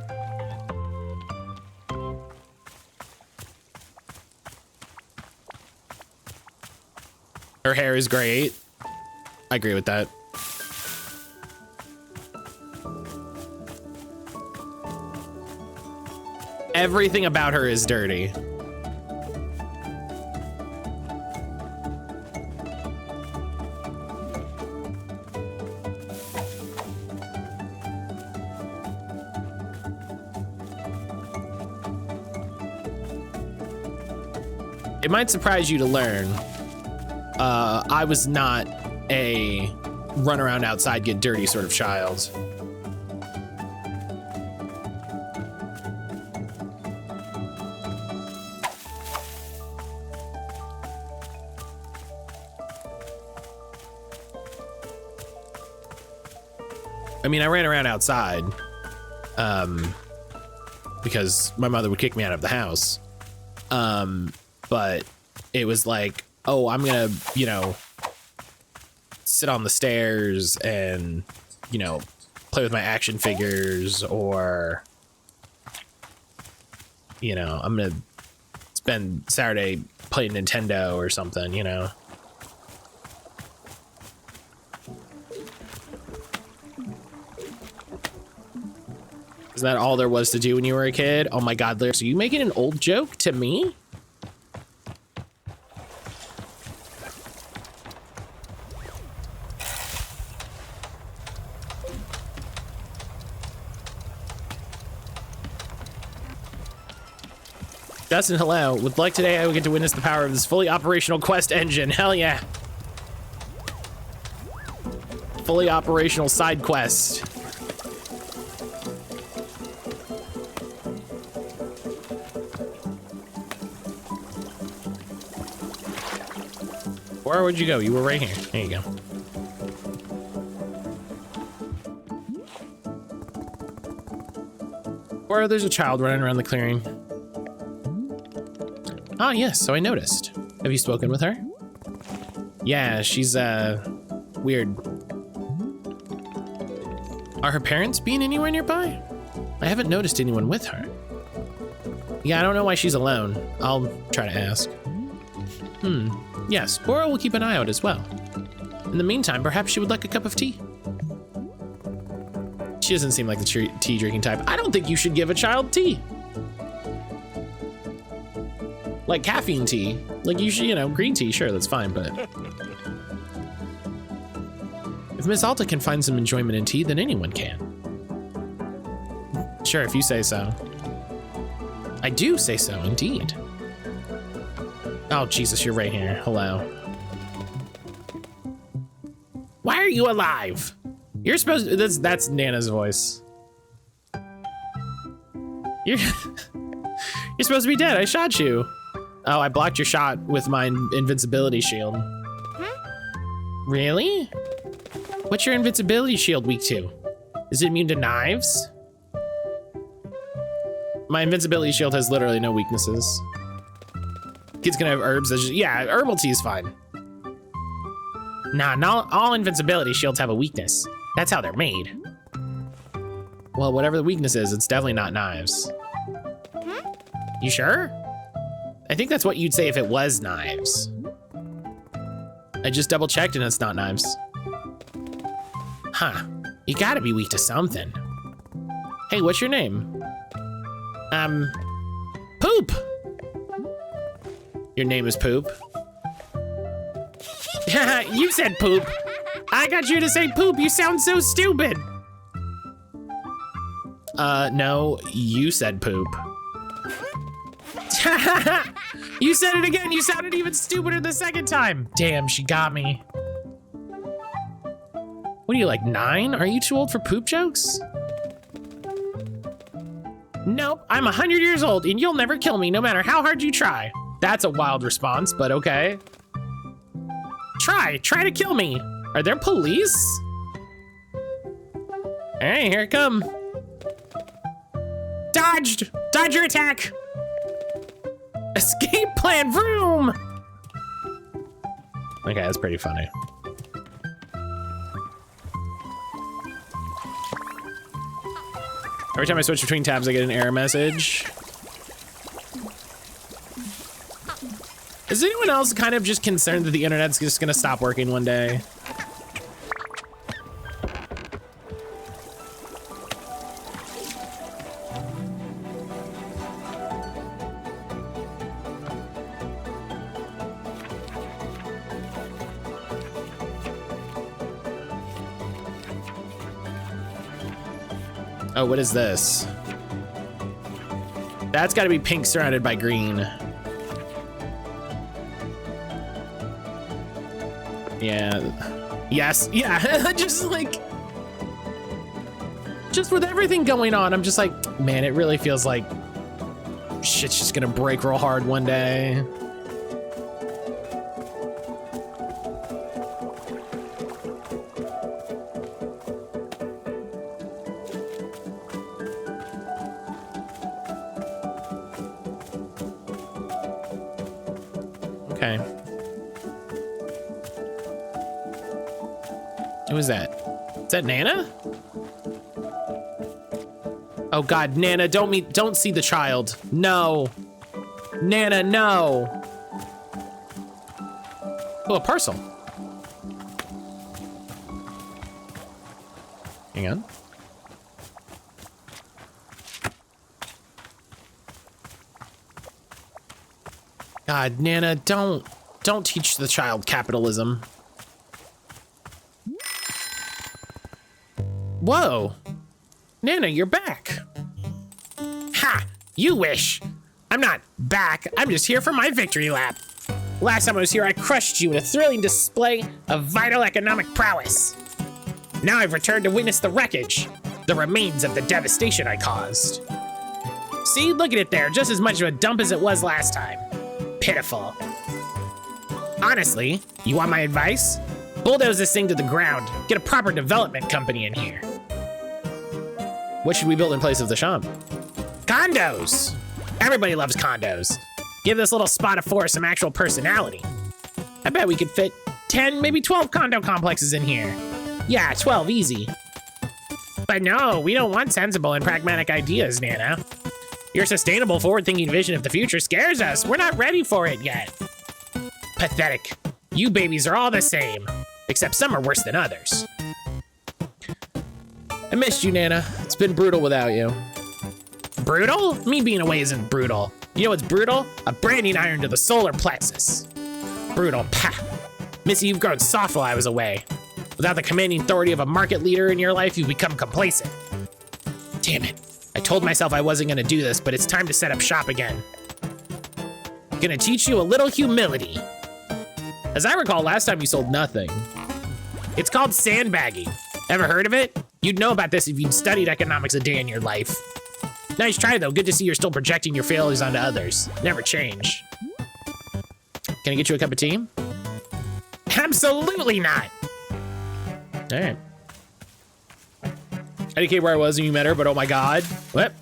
Her hair is great. I agree with that. Everything about her is dirty. It might surprise you to learn, I was not a run around outside, get dirty sort of child. I mean, I ran around outside, because my mother would kick me out of the house. But it was like, oh, I'm gonna, you know, sit on the stairs and, you know, play with my action figures, or, you know, I'm gonna spend Saturday playing Nintendo or something, you know. Is that all there was to do when you were a kid? Oh my God, Lyrics, are you making an old joke to me? Justin, hello. With luck today, I will get to witness the power of this fully operational quest engine. Hell yeah. Fully operational side quest. Where would you go? You were right here. There you go. Or there's a child running around the clearing. Ah, yes, so I noticed. Have you spoken with her? Yeah, she's, weird. Are her parents being anywhere nearby? I haven't noticed anyone with her. Yeah, I don't know why she's alone. I'll try to ask. Yes, Bora will keep an eye out as well. In the meantime, perhaps she would like a cup of tea. She doesn't seem like the tea drinking type. I don't think you should give a child tea. Like caffeine tea. Like you should, you know, green tea, sure, that's fine, but if Miss Alta can find some enjoyment in tea, then anyone can. Sure, if you say so. I do say so, indeed. Oh, Jesus, you're right here. Hello. Why are you alive? You're supposed to, that's Nana's voice. You're supposed to be dead. I shot you. Oh, I blocked your shot with my invincibility shield. Really? What's your invincibility shield weak to? Is it immune to knives? My invincibility shield has literally no weaknesses. Kid's gonna have herbs that just, yeah, herbal tea is fine. Nah, not all invincibility shields have a weakness. That's how they're made. Well, whatever the weakness is, it's definitely not knives. You sure? I think that's what you'd say if it was knives. I just double checked and it's not knives. Huh, you gotta be weak to something. Hey, what's your name? Poop. Your name is Poop? You said poop. I got you to say poop. You sound so stupid. No, you said poop. You said it again. You sounded even stupider the second time. Damn, she got me. What are you, like 9? Are you too old for poop jokes? Nope, I'm 100 years old and you'll never kill me no matter how hard you try. That's a wild response, but okay. Try to kill me. Are there police? Hey, here it come. Dodged, dodge your attack. Escape plan, vroom. Okay, that's pretty funny. Every time I switch between tabs, I get an error message. Is anyone else kind of just concerned that the internet's just gonna stop working one day? Oh, what is this? That's gotta be pink surrounded by green. Yeah. Yes, yeah, just like, just with everything going on, I'm just like, man, it really feels like shit's just gonna break real hard one day. Okay. Who is that? Is that Nana? Oh God, Nana, don't see the child. No. Nana, no. Oh, a parcel. Hang on. God, Nana, don't teach the child capitalism. Whoa, Nana, you're back. Ha, you wish. I'm not back, I'm just here for my victory lap. Last time I was here, I crushed you in a thrilling display of vital economic prowess. Now I've returned to witness the wreckage, the remains of the devastation I caused. See, look at it there, just as much of a dump as it was last time. Pitiful. Honestly, you want my advice? Bulldoze this thing to the ground. Get a proper development company in here. What should we build in place of the shop? Condos! Everybody loves condos. Give this little spot of forest some actual personality. I bet we could fit 10, maybe 12 condo complexes in here. Yeah, 12, easy. But no, we don't want sensible and pragmatic ideas, Nana. Your sustainable, forward-thinking vision of the future scares us. We're not ready for it yet. Pathetic. You babies are all the same, except some are worse than others. I missed you, Nana. It's been brutal without you. Brutal? Me being away isn't brutal. You know what's brutal? A branding iron to the solar plexus. Brutal, pah. Missy, you've grown soft while I was away. Without the commanding authority of a market leader in your life, you've become complacent. Damn it. I told myself I wasn't gonna do this, but it's time to set up shop again. Gonna teach you a little humility. As I recall, last time you sold nothing. It's called sandbagging. Ever heard of it? You'd know about this if you'd studied economics a day in your life. Nice try though, good to see you're still projecting your failures onto others. Never change. Can I get you a cup of tea? Absolutely not. All right. I indicate where I was when you met her, but oh my god. What?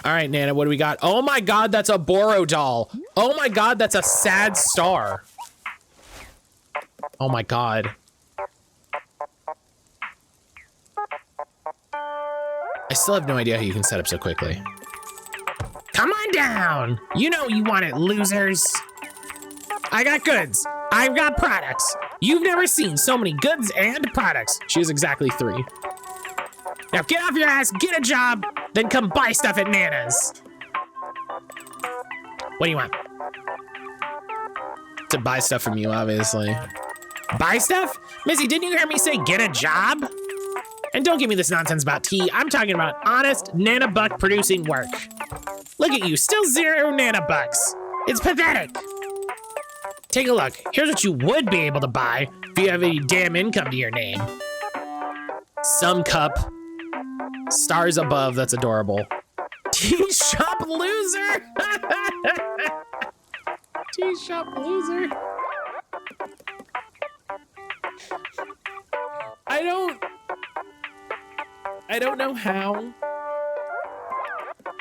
All right, Nana, what do we got? Oh my god, that's a Boro doll. Oh my god, that's a sad star. Oh my god. I still have no idea how you can set up so quickly. Come on down. You know you want it, losers. I got goods. I've got products. You've never seen so many goods and products. She has exactly 3. Now get off your ass, get a job, then come buy stuff at Nana's. What do you want? To buy stuff from you, obviously. Buy stuff? Missy, didn't you hear me say get a job? And don't give me this nonsense about tea. I'm talking about honest nanobuck producing work. Look at you, still 0 nanobucks. It's pathetic. Take a look. Here's what you would be able to buy if you have any damn income to your name. Some cup. Stars above, that's adorable. Tea shop loser. Tea shop loser. I don't know how.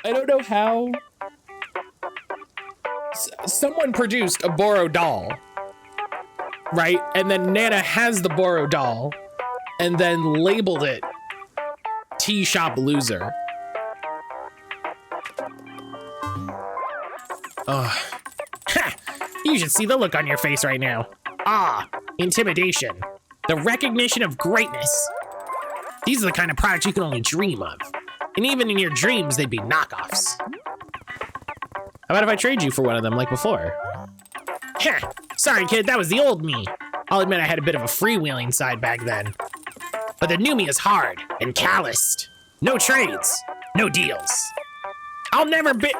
I don't know how. Someone produced a Boro doll, right? And then Nana has the Boro doll and then labeled it Tea Shop Loser. Oh. Ha! You should see the look on your face right now. Ah, intimidation. The recognition of greatness. These are the kind of products you can only dream of. And even in your dreams, they'd be knockoffs. How about if I trade you for one of them like before? Heh, sorry kid, that was the old me. I'll admit I had a bit of a freewheeling side back then. But the new me is hard and calloused. No trades, no deals. I'll never be...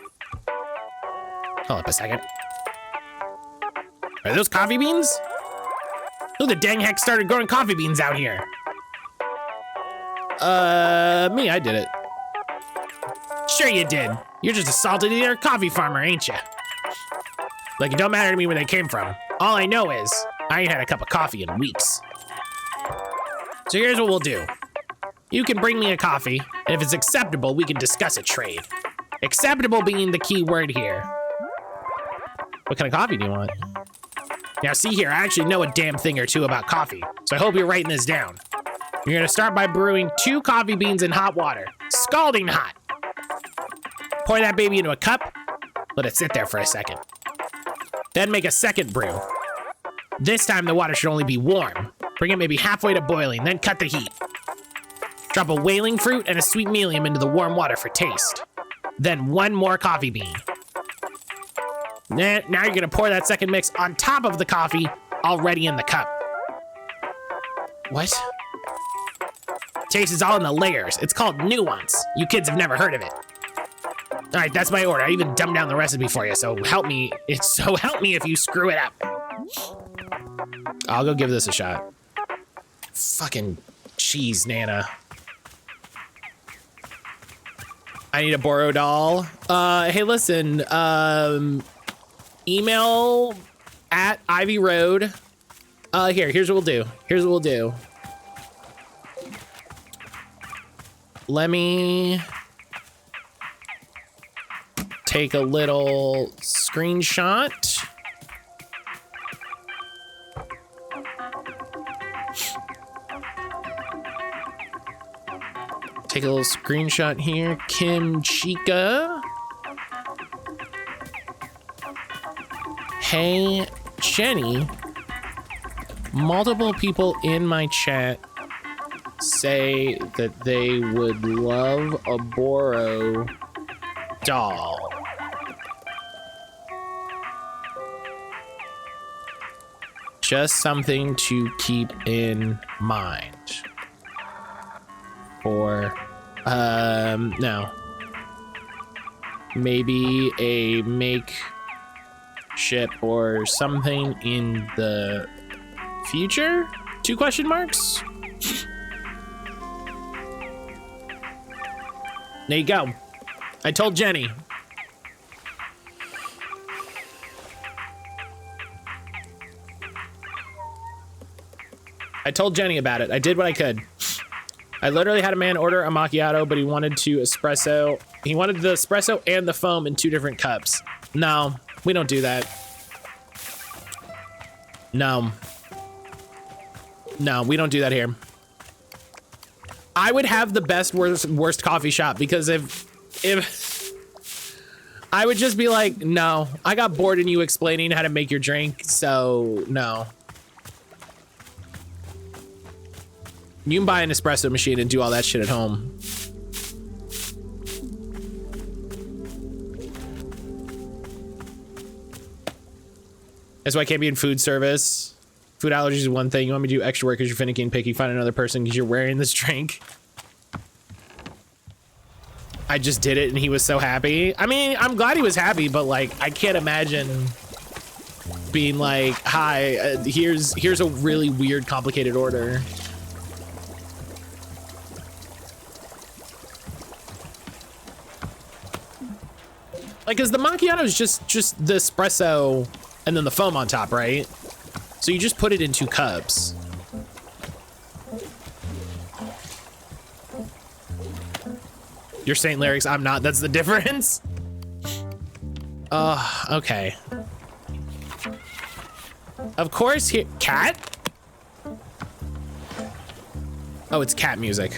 Hold up a second. Are those coffee beans? Who the dang heck started growing coffee beans out here? Me, I did it. Sure you did. You're just a salted-eater coffee farmer, ain't ya? Like, it don't matter to me where they came from. All I know is, I ain't had a cup of coffee in weeks. So here's what we'll do. You can bring me a coffee, and if it's acceptable, we can discuss a trade. Acceptable being the key word here. What kind of coffee do you want? Now see here, I actually know a damn thing or two about coffee, so I hope you're writing this down. You're gonna start by brewing 2 coffee beans in hot water, scalding hot. Pour that baby into a cup, let it sit there for a second. Then make a second brew. This time the water should only be warm. Bring it maybe halfway to boiling, then cut the heat. Drop a whaling fruit and a sweet melium into the warm water for taste. Then 1 more coffee bean. Now you're gonna pour that second mix on top of the coffee already in the cup. What? Taste is all in the layers. It's called nuance. You kids have never heard of it. All right, that's my order. I even dumbed down the recipe for you, so help me. So help me if you screw it up. I'll go give this a shot. Fucking cheese, Nana. I need a Boro doll. Hey, listen. Email at Ivy Road. Here's what we'll do. Let me take a little screenshot. Take a little screenshot here. Kim Chica. Hey, Jenny. Multiple people in my chat say that they would love a Boro doll. Just something to keep in mind. For, no. Maybe a makeshift or something in the future? 2 question marks? There you go. I told Jenny. I told Jenny about it. I did what I could. I literally had a man order a macchiato, but he wanted the espresso and the foam in 2 different cups. No, we don't do that. No, we don't do that here. I would have the best worst coffee shop, because if I would just be like, no, I got bored in you explaining how to make your drink, so no. You can buy an espresso machine and do all that shit at home. That's why I can't be in food service. Food allergies is one thing. You want me to do extra work because you're finicky and picky. Find another person because you're wearing this drink. I just did it and he was so happy. I mean, I'm glad he was happy, but like, I can't imagine being like, hi, here's a really weird, complicated order. Like, cause the macchiato is just the espresso and then the foam on top, right? So you just put it in 2 cups. You're St. Larry's, I'm not, that's the difference. Okay. Of course, here, cat? Oh, it's cat music.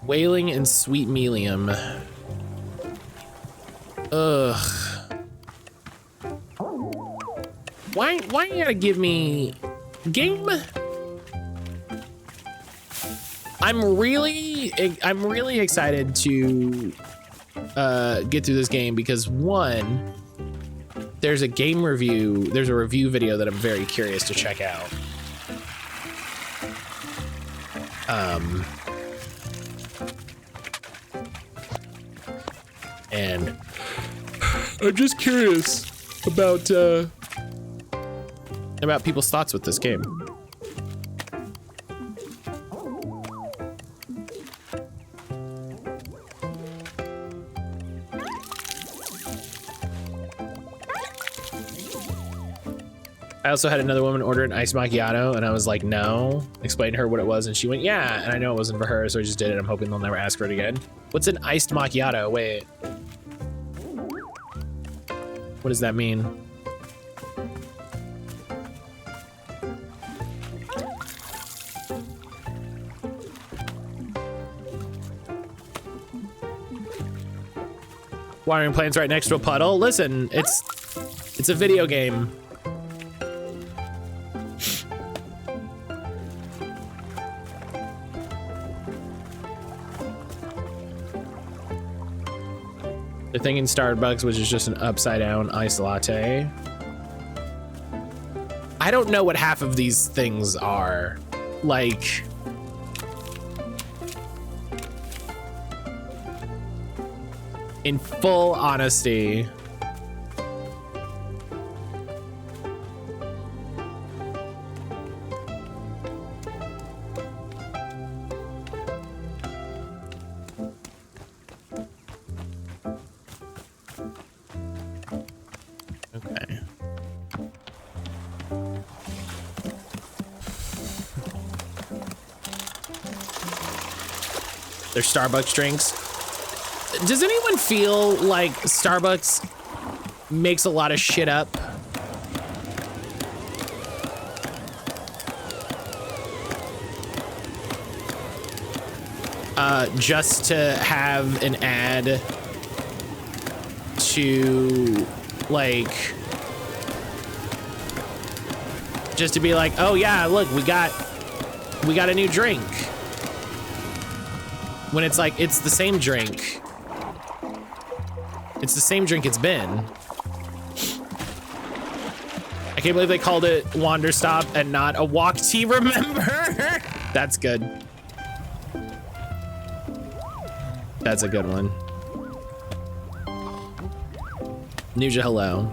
Wailing and sweet melium. Ugh. Why you gotta give me game? I'm really excited to get through this game because, one, there's a review video that I'm very curious to check out. And I'm just curious about people's thoughts with this game. I also had another woman order an iced macchiato, and I was like, no. Explained to her what it was, and she went, yeah. And I know it wasn't for her, so I just did it. I'm hoping they'll never ask for it again. What's an iced macchiato? Wait. What does that mean? Watering plants right next to a puddle. Listen, it's a video game. They're thinking Starbucks, which is just an upside down iced latte. I don't know what half of these things are. Like, in full honesty. Okay. They're Starbucks drinks. Does anyone feel like Starbucks makes a lot of shit up? Just to have an ad to, like, just to be like, oh yeah, look, we got a new drink. When it's like, it's the same drink. It's the same drink it's been. I can't believe they called it Wanderstop and not a walk tea, remember? That's good. That's a good one. Nuja, hello.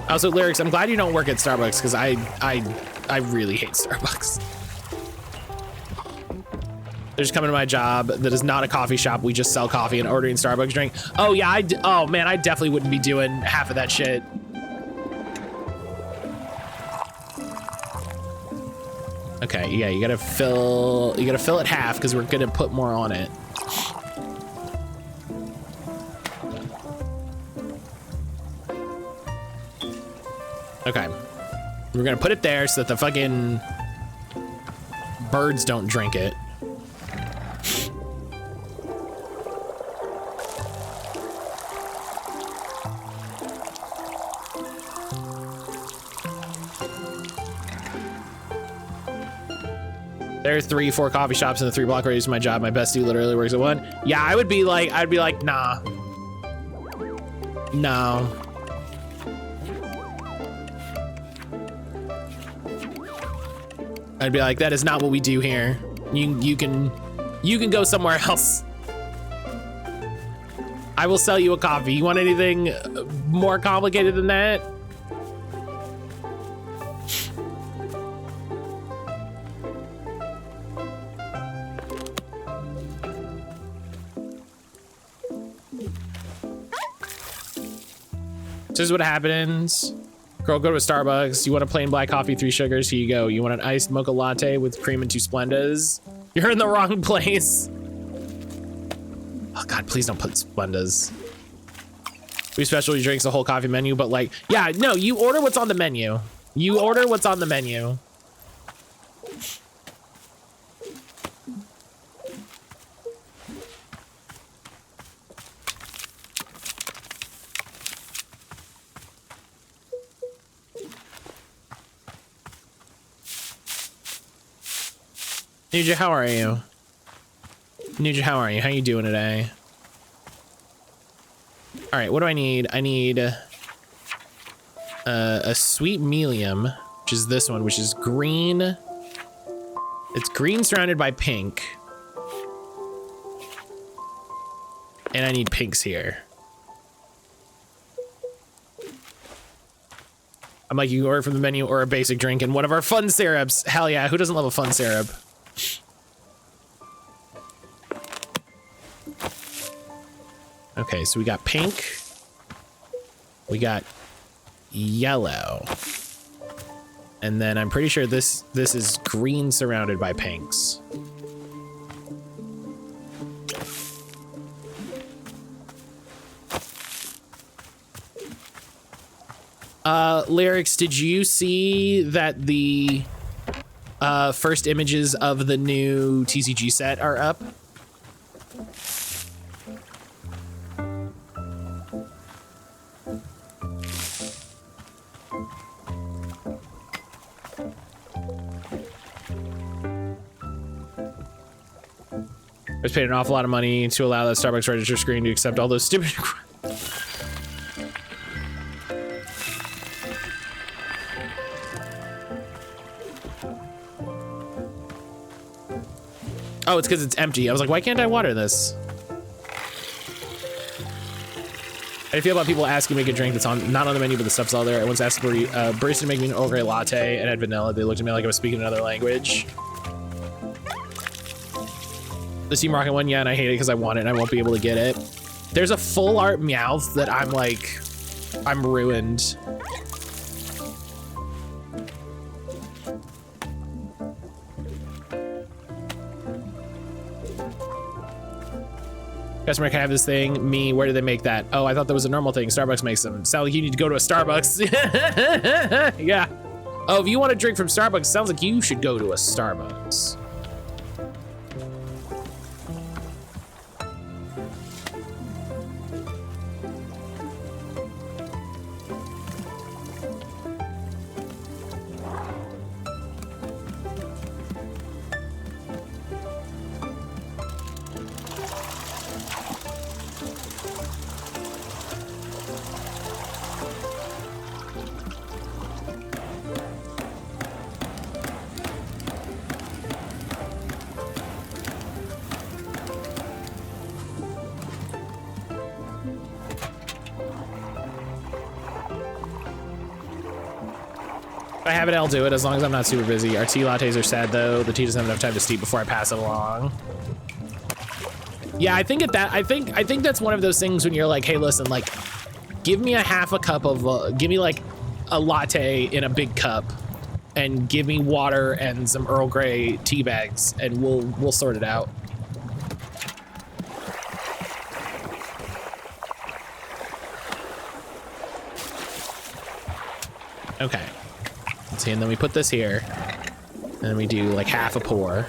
Also, Lyrics, I'm glad you don't work at Starbucks because I really hate Starbucks. They're just coming to my job that is not a coffee shop. We just sell coffee and ordering Starbucks drink. Oh yeah, oh man, I definitely wouldn't be doing half of that shit. Okay, yeah, you gotta fill it half because we're gonna put more on it. Okay, we're gonna put it there so that the fucking birds don't drink it. There are 3-4 coffee shops in the 3-block radius of my job. My bestie literally works at one. Yeah, I'd be like, nah. No. I'd be like, that is not what we do here. You can go somewhere else. I will sell you a coffee. You want anything more complicated than that? This is what happens. Girl, go to a Starbucks. You want a plain black coffee, 3 sugars? Here you go. You want an iced mocha latte with cream and 2 Splendas? You're in the wrong place. Oh God, please don't put Splendas. We specialty drinks the whole coffee menu, but like, yeah, no, you order what's on the menu. You order what's on the menu. Nuja, how are you? Nuja, how are you? How you doing today? All right, what do I need? I need a sweet medium, which is this one, which is green. It's green surrounded by pink. And I need pinks here. I'm like, you can order from the menu or a basic drink and one of our fun syrups. Hell yeah, who doesn't love a fun syrup? Okay, so we got pink, we got yellow, and then I'm pretty sure this is green surrounded by pinks. Lyrics, did you see that the first images of the new TCG set are up? I was paid an awful lot of money to allow that Starbucks register screen to accept all those stupid. Oh, it's because it's empty. I was like, why can't I water this? How do you feel about people asking me to make a drink that's not on the menu, but the stuff's all there? I once asked for a barista to make me an Earl Grey latte and had vanilla. They looked at me like I was speaking another language. The Team Rocket one, yeah, and I hate it because I want it and I won't be able to get it. There's a full art Meowth that I'm like, I'm ruined. Customer, can I have this thing? Me, where do they make that? Oh, I thought that was a normal thing. Starbucks makes them. Sounds like you need to go to a Starbucks. Yeah. Oh, if you want a drink from Starbucks, sounds like you should go to a Starbucks. I have it, I'll do it as long as I'm not super busy. Our tea lattes are sad though. The tea doesn't have enough time to steep before I pass it along. Yeah, I think I think that's one of those things when you're like, hey, listen, like, give me a half a cup of, give me like a latte in a big cup, and give me water and some Earl Grey tea bags, and we'll sort it out. Okay. See, and then we put this here, and then we do like half a pour.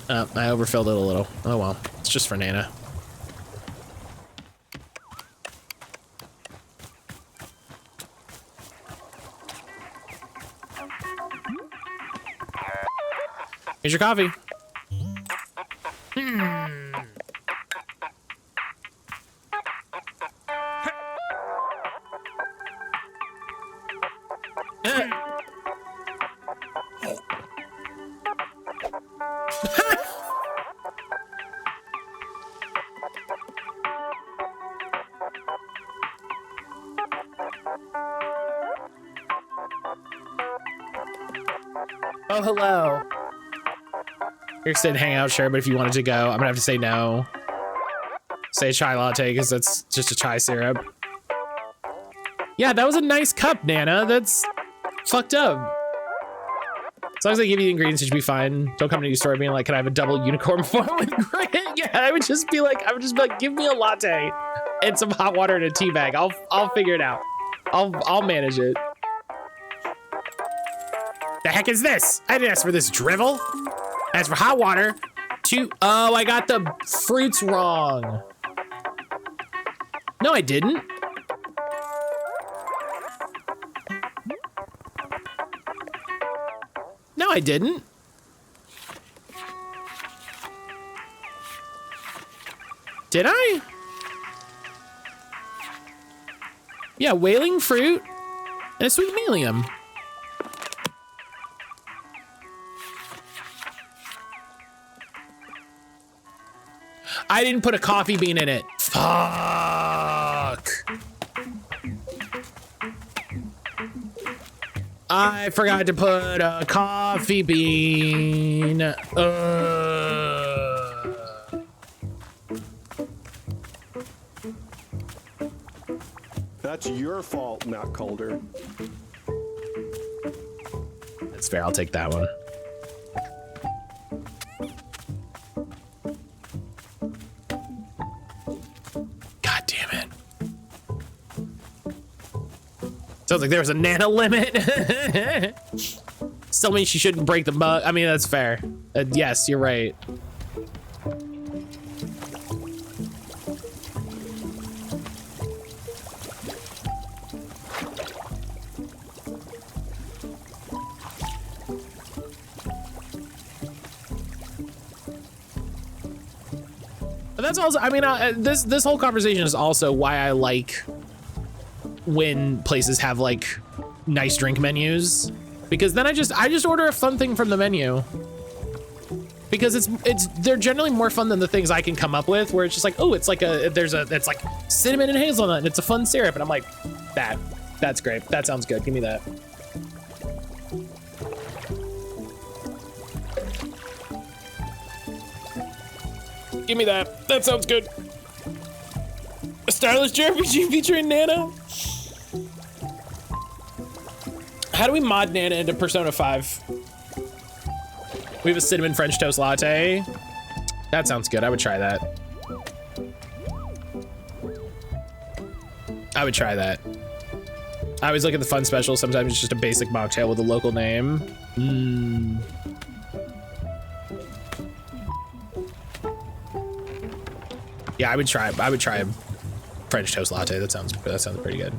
I overfilled it a little. Oh well, it's just for Nana. Here's your coffee. Oh, hello. You're sitting hang out, sure, but if you wanted to go, I'm gonna have to say no. Say chai latte, because that's just a chai syrup. Yeah, that was a nice cup, Nana. That's fucked up. As long as they give you the ingredients, it should be fine. Don't come to your store being like, can I have a double unicorn form with grit? Yeah, I would just be like, give me a latte and some hot water in a tea bag. I'll figure it out. I'll manage it. The heck is this? I didn't ask for this drivel. As for hot water, oh, I got the fruits wrong. No, I didn't. No, I didn't. Did I? Yeah, whaling fruit and a sweet melium. I didn't put a coffee bean in it. Fuck. I forgot to put a coffee bean. That's your fault, mattcaulder. That's fair, I'll take that one. God damn it. Sounds like there was a Nana limit. Still means she shouldn't break the mug. I mean, that's fair. Yes, you're right. But that's also, I mean, this whole conversation is also why I like when places have like nice drink menus, because then I just order a fun thing from the menu, because they're generally more fun than the things I can come up with, where it's just like, oh, it's like it's like cinnamon and hazelnut and it's a fun syrup, and I'm like, that's great, that sounds good, give me that. Give me that. That sounds good. A stylish JRPG featuring Nana? How do we mod Nana into Persona 5? We have a cinnamon French toast latte. That sounds good. I would try that. I would try that. I always look at the fun specials. Sometimes it's just a basic mocktail with a local name. Yeah, I would try a French toast latte. That sounds pretty good.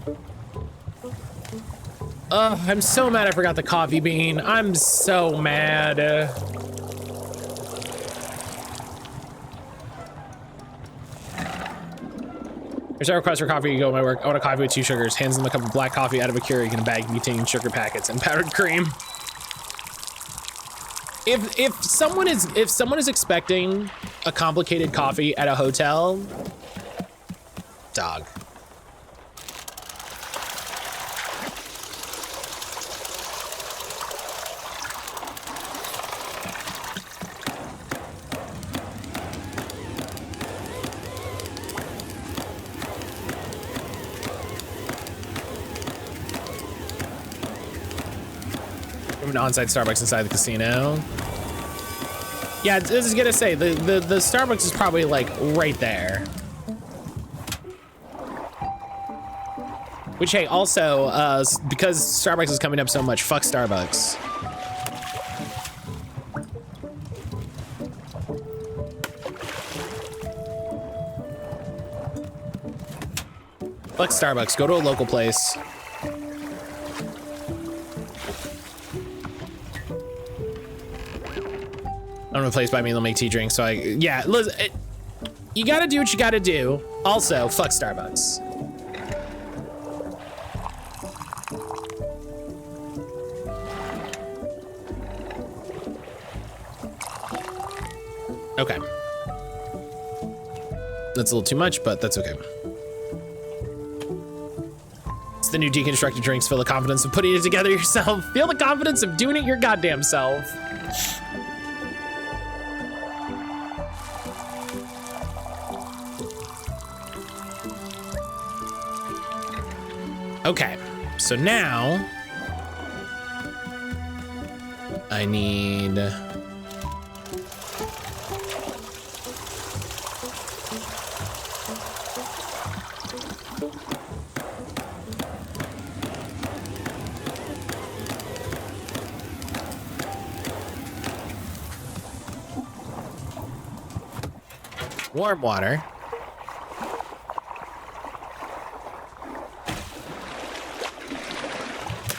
Ugh, I'm so mad I forgot the coffee bean. I'm so mad. Here's our request for coffee. You go to my work. I want a coffee with 2 sugars. Hands them a cup of black coffee out of a Keurig in a bag containing sugar packets and powdered cream. If someone is expecting a complicated coffee at a hotel, dog. an on-site Starbucks inside the casino. Yeah, I was gonna say, the Starbucks is probably like right there. Which, hey, also, because Starbucks is coming up so much, fuck Starbucks. Fuck Starbucks, go to a local place. I don't know, a place by me, they'll make tea drinks, so yeah, listen, you gotta do what you gotta do. Also, fuck Starbucks. Okay. That's a little too much, but that's okay. It's the new deconstructed drinks. Feel the confidence of putting it together yourself. Feel the confidence of doing it your goddamn self. Okay, so now I need warm water.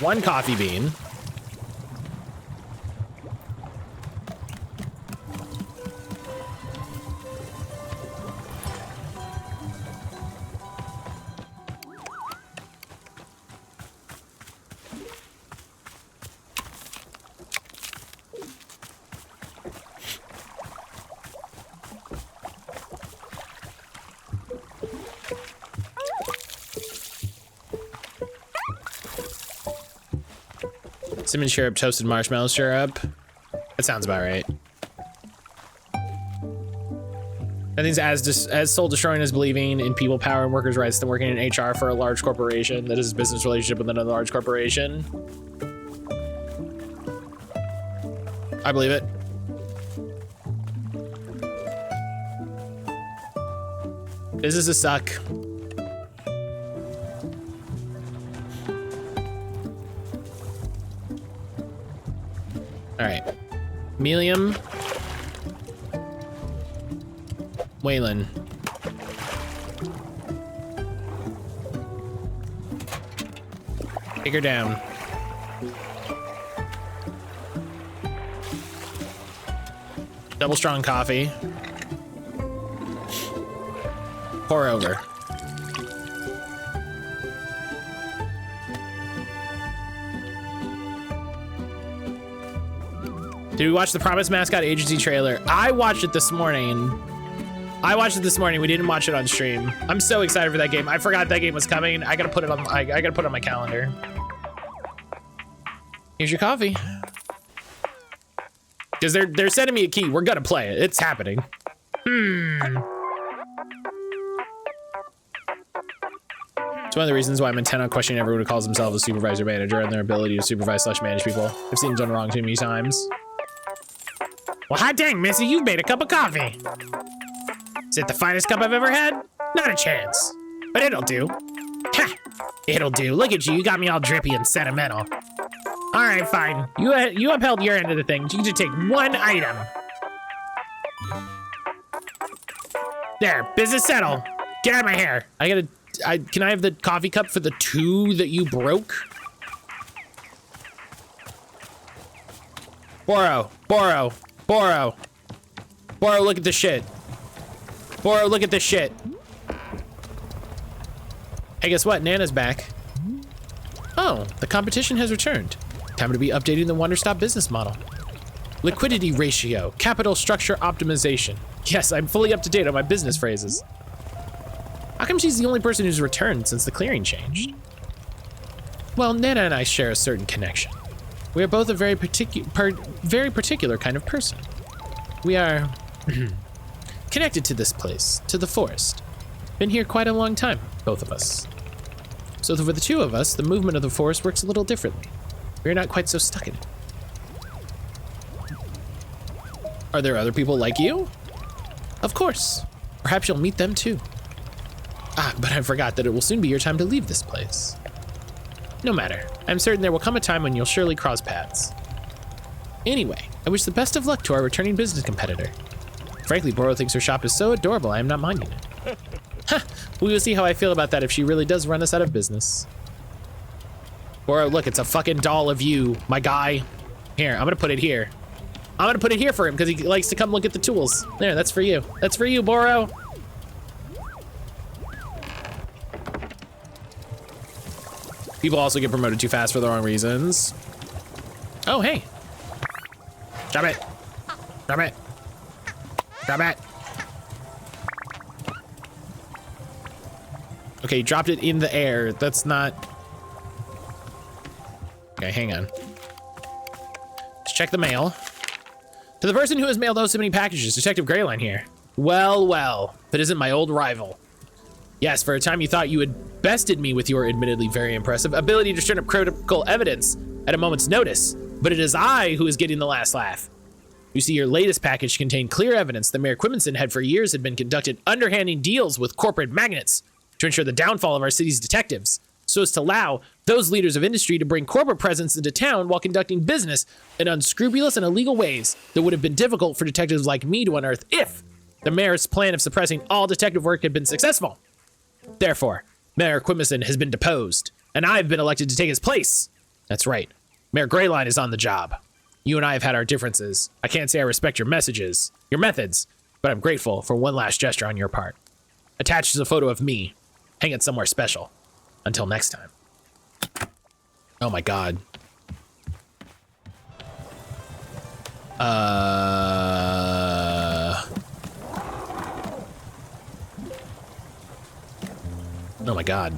One coffee bean. Cinnamon syrup, toasted marshmallow syrup. That sounds about right. I think it's as soul destroying as believing in people power and workers' rights than working in HR for a large corporation that is a business relationship with another large corporation. I believe it. Businesses suck. All right, Melium, Waylon. Take her down. Double strong coffee. Pour over. Did we watch the Promise Mascot Agency trailer? I watched it this morning. We didn't watch it on stream. I'm so excited for that game. I forgot that game was coming. I gotta put it on. I gotta put it on my calendar. Here's your coffee. Because they're sending me a key. We're gonna play it. It's happening. It's one of the reasons why I'm intent on questioning everyone who calls themselves a supervisor manager and their ability to supervise / manage people. I've seen it done wrong too many times. Well, hot dang, Missy, you've made a cup of coffee. Is it the finest cup I've ever had? Not a chance. But it'll do. Ha! It'll do. Look at you. You got me all drippy and sentimental. All right, fine. You upheld your end of the thing. You can take one item. There, business settled. Get out of my hair. Can I have the coffee cup for the 2 that you broke? Boro, look at this shit. Boro, look at this shit. Hey, guess what? Nana's back. Oh, the competition has returned. Time to be updating the Wanderstop business model. Liquidity ratio, capital structure optimization. Yes, I'm fully up to date on my business phrases. How come she's the only person who's returned since the clearing changed? Well, Nana and I share a certain connection. We are both a very particular kind of person. We are connected to this place, to the forest. Been here quite a long time, both of us. So for the 2 of us, the movement of the forest works a little differently. We're not quite so stuck in it. Are there other people like you? Of course. Perhaps you'll meet them too. Ah, but I forgot that it will soon be your time to leave this place. No matter. I'm certain there will come a time when you'll surely cross paths. Anyway, I wish the best of luck to our returning business competitor. Frankly, Boro thinks her shop is so adorable, I am not minding it. Ha! We will see how I feel about that if she really does run us out of business. Boro, look, it's a fucking doll of you, my guy. Here, I'm gonna put it here. I'm gonna put it here for him because he likes to come look at the tools. There, that's for you. That's for you, Boro. People also get promoted too fast for the wrong reasons. Oh, hey. Drop it. Drop it. Drop it. Okay, dropped it in the air. That's not... Okay, hang on. Let's check the mail. To the person who has mailed out so many packages, Detective Greyline here. Well, well, that isn't my old rival. Yes, for a time you thought you had bested me with your admittedly very impressive ability to turn up critical evidence at a moment's notice, but it is I who is getting the last laugh. You see, your latest package contained clear evidence that Mayor Quimmonson had for years been conducted underhanding deals with corporate magnates to ensure the downfall of our city's detectives, so as to allow those leaders of industry to bring corporate presence into town while conducting business in unscrupulous and illegal ways that would have been difficult for detectives like me to unearth if the mayor's plan of suppressing all detective work had been successful. Therefore, Mayor Quimmonson has been deposed, and I've been elected to take his place. That's right. Mayor Greyline is on the job. You and I have had our differences. I can't say I respect your methods, but I'm grateful for one last gesture on your part. Attached is a photo of me. Hang it somewhere special. Until next time. Oh my God. Oh my God.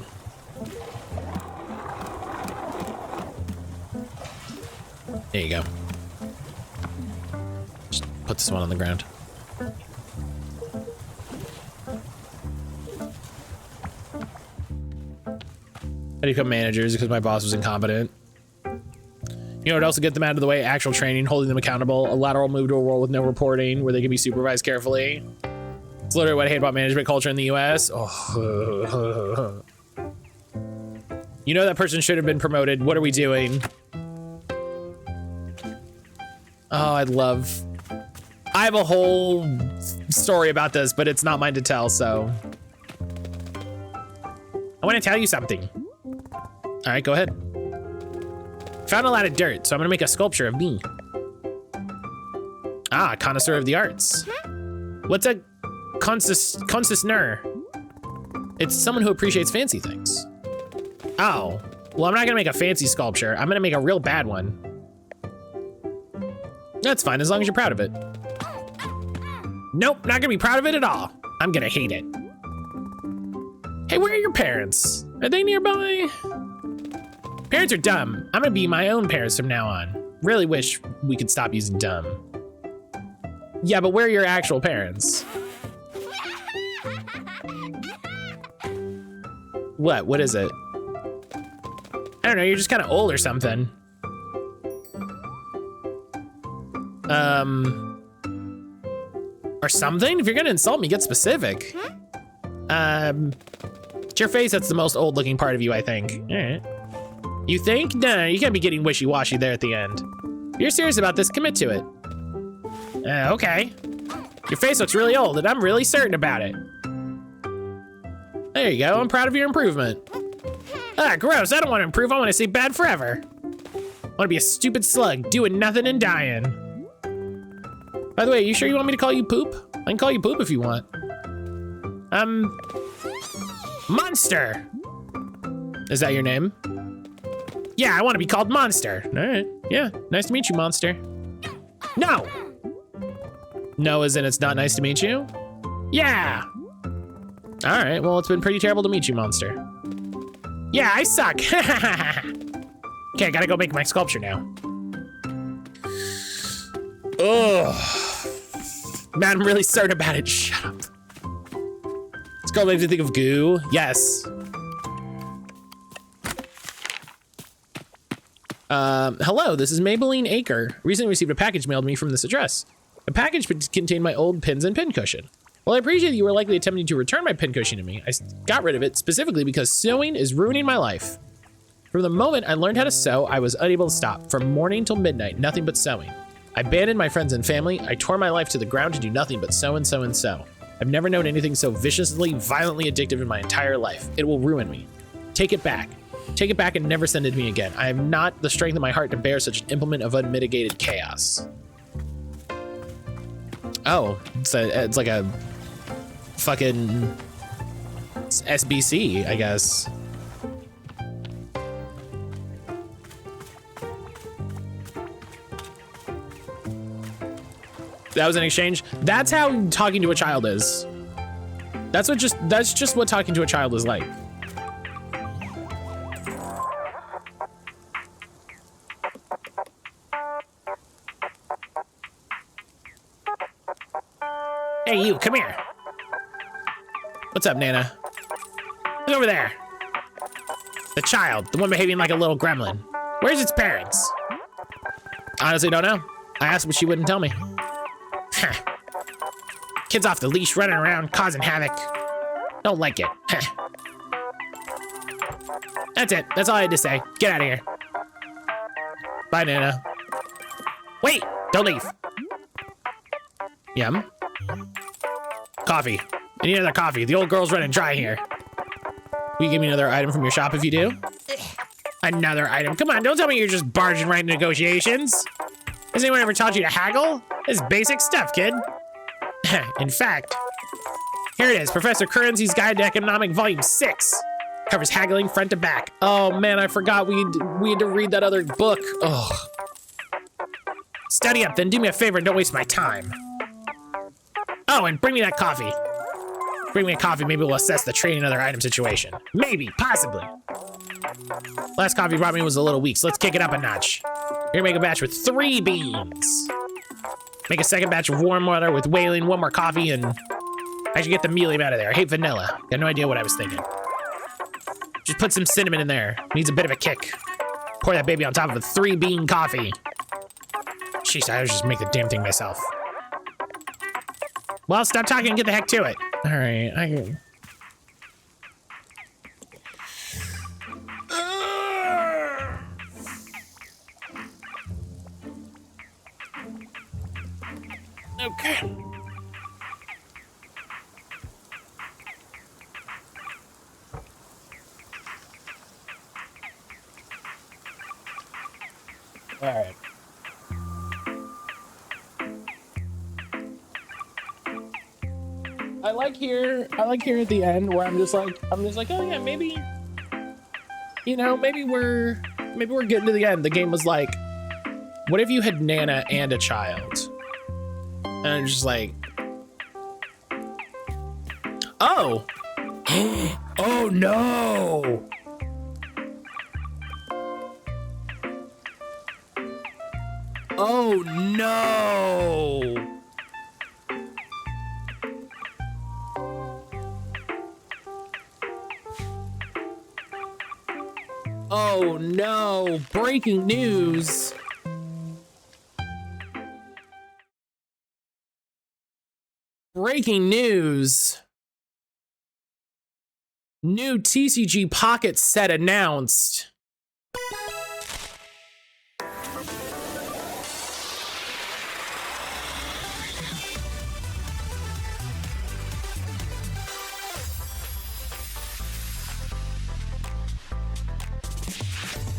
There you go. Just put this one on the ground. I become managers because my boss was incompetent. You know what else will get them out of the way? Actual training, holding them accountable, a lateral move to a role with no reporting where they can be supervised carefully. It's literally what I hate about management culture in the US. Oh. You know that person should have been promoted. What are we doing? Oh, I have a whole story about this, but it's not mine to tell, so. I want to tell you something. All right, go ahead. Found a lot of dirt, so I'm gonna make a sculpture of me. Ah, connoisseur of the arts. What's a connoisseur? It's someone who appreciates fancy things. Oh, well, I'm not gonna make a fancy sculpture. I'm gonna make a real bad one. That's fine, as long as you're proud of it. Nope, not gonna be proud of it at all. I'm gonna hate it. Hey, where are your parents? Are they nearby? Parents are dumb. I'm gonna be my own parents from now on. Really wish we could stop using dumb. Yeah, but where are your actual parents? What is it? I don't know, you're just kind of old or something. Or something? If you're gonna insult me, get specific. It's your face that's the most old looking part of you, I think. All right. You think? Nah, you can't be getting wishy-washy there at the end. If you're serious about this, commit to it. Okay. Your face looks really old, and I'm really certain about it. There you go, I'm proud of your improvement. Ah, gross, I don't want to improve, I want to stay bad forever. I want to be a stupid slug, doing nothing and dying. By the way, you sure you want me to call you Poop? I can call you Poop if you want. Monster! Is that your name? Yeah, I want to be called Monster. All right, yeah, nice to meet you, Monster. No! No, as in it's not nice to meet you? Yeah! All right, well, it's been pretty terrible to meet you, Monster. Yeah, I suck. Okay, I gotta go make my sculpture now. Ugh. Man, I'm really certain about it. Shut up. This girl makes me think of goo. Yes. Hello, this is Maybelline Aker. Recently received a package mailed to me from this address. The package contained my old pins and pin cushion. While I appreciate that you were likely attempting to return my pin cushion to me, I got rid of it specifically because sewing is ruining my life. From the moment I learned how to sew, I was unable to stop. From morning till midnight, nothing but sewing. I abandoned my friends and family. I tore my life to the ground to do nothing but sew and sew and sew. I've never known anything so viciously, violently addictive in my entire life. It will ruin me. Take it back. Take it back and never send it to me again. I have not the strength in my heart to bear such an implement of unmitigated chaos. Oh, it's like a fucking SBC, I guess. That was an exchange. That's how talking to a child is. That's just what talking to a child is like. Hey, you, come here. What's up, Nana? Look over there. The child, the one behaving like a little gremlin. Where's its parents? Honestly, don't know. I asked, but she wouldn't tell me. Huh. Kid's off the leash, running around, causing havoc. Don't like it. Huh. That's it. That's all I had to say. Get out of here. Bye, Nana. Wait! Don't leave. Yum. Coffee. I need another coffee. The old girl's running dry here. Will you give me another item from your shop if you do? Another item. Come on, don't tell me you're just barging right into negotiations. Has anyone ever taught you to haggle? This is basic stuff, kid. In fact, here it is, Professor Currency's Guide to Economic Volume 6. Covers haggling front to back. Oh man, I forgot we had to read that other book. Ugh. Study up, then do me a favor and don't waste my time. Oh, and bring me that coffee. Bring me a coffee, maybe we'll assess the trade and other item situation. Maybe, possibly. Last coffee you brought me was a little weak, so let's kick it up a notch. You're gonna make a batch with 3 beans. Make a second batch of warm water with whaling, 1 more coffee, and I should get the mealy out of there. I hate vanilla. Got no idea what I was thinking. Just put some cinnamon in there. Needs a bit of a kick. Pour that baby on top of a 3-bean coffee. Jeez, I was just make the damn thing myself. Well, stop talking and get the heck to it. All right, I can. Okay. All right. I like here at the end where I'm just like, oh yeah, maybe, you know, maybe we're getting to the end. The game was like, what if you had Nana and a child? And I'm just like, oh, oh no. Oh no. Oh no, breaking news. Breaking news. New TCG Pocket set announced.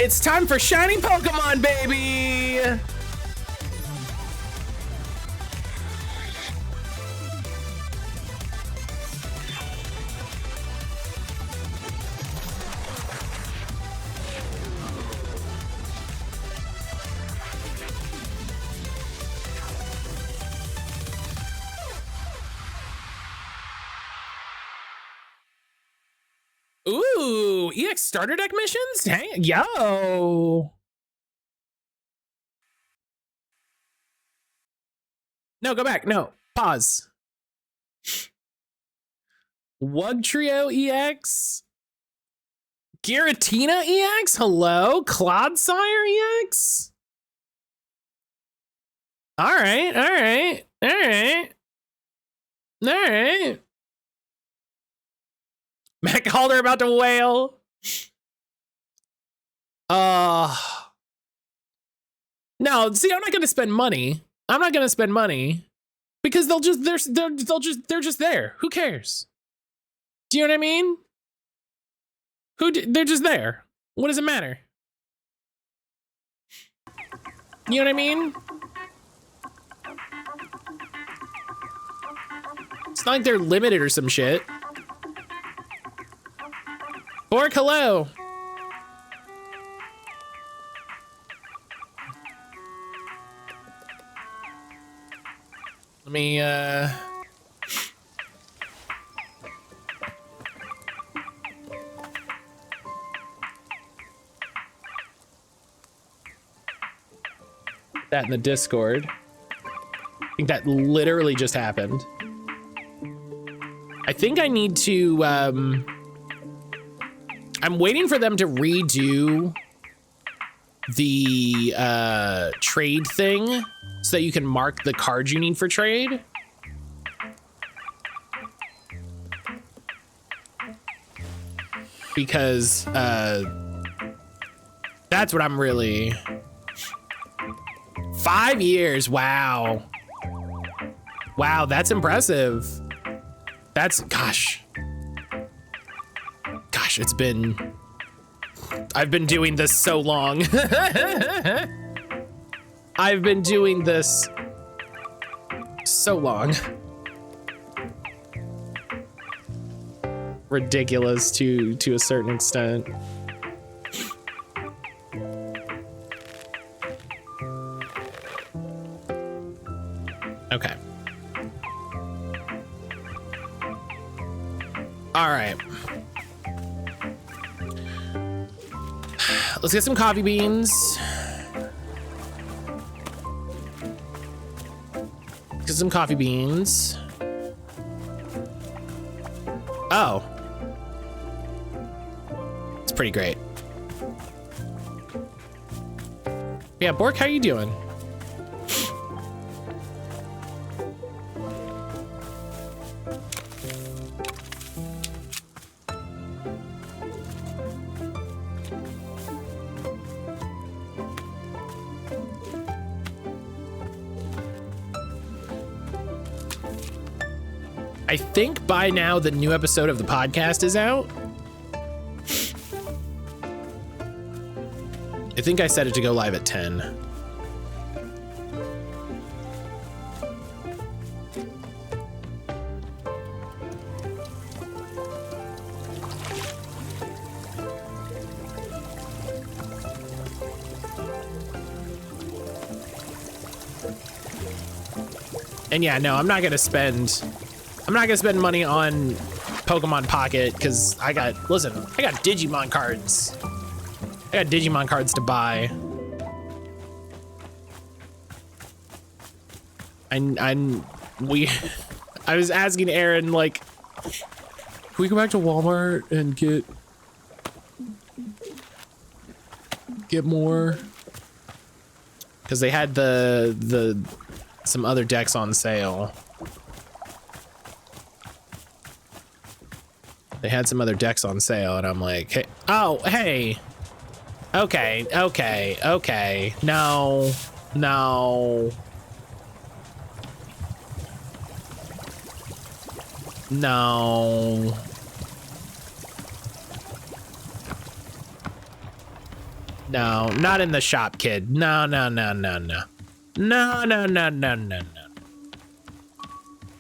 It's time for shiny Pokemon, baby! Ooh, EX starter deck missions? Hey, yo. No, go back. No, pause. Wugtrio EX? Giratina EX? Hello? Clodsire EX? All right, all right, all right, all right. mattcaulder about to wail. No, see, I'm not gonna spend money. I'm not gonna spend money because they're just there. Who cares? Do you know what I mean? They're just there. What does it matter? You know what I mean? It's not like they're limited or some shit. Bork, hello. Let me, that in the Discord. I think that literally just happened. I think I need to, I'm waiting for them to redo the trade thing so that you can mark the cards you need for trade. Because that's what I'm really... 5 years, wow. Wow, that's impressive. That's, gosh, it's been, I've been doing this so long. I've been doing this so long. Ridiculous to a certain extent. Okay. All right. Let's get some coffee beans. Get some coffee beans. Oh. It's pretty great. Yeah, Bork, how you doing? I think by now the new episode of the podcast is out. I think I set it to go live at 10. And yeah, no, I'm not gonna spend money on Pokemon Pocket because I got Digimon cards. I got Digimon cards to buy. I was asking Aaron, like, can we go back to Walmart and get more? Because they had some other decks on sale. They had some other decks on sale, and I'm like, hey, oh, hey. Okay. No. No. No. No, not in the shop, kid. No. No.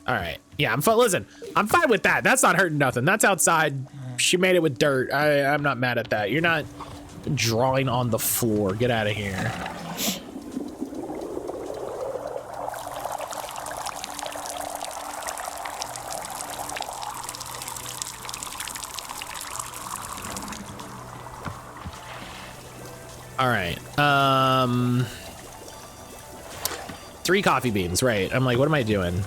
All right. Yeah, listen, I'm fine with that. That's not hurting nothing. That's outside. She made it with dirt. I'm not mad at that. You're not drawing on the floor. Get out of here. All right. 3 coffee beans, right. I'm like, what am I doing?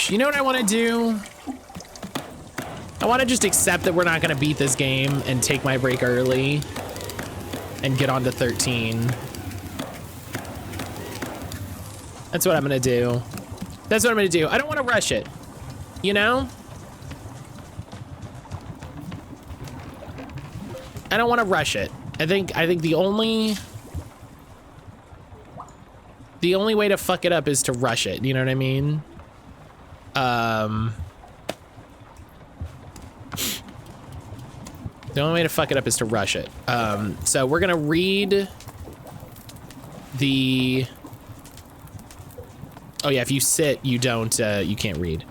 You know what I want to do? I want to just accept that we're not going to beat this game and take my break early and get on to 13. That's what I'm going to do. That's what I'm going to do. I don't want to rush it, you know? I don't want to rush it. I think the only way to fuck it up is to rush it. You know what I mean? The only way to fuck it up is to rush it. So we're gonna read the. Oh yeah, if you sit, you don't. You can't read.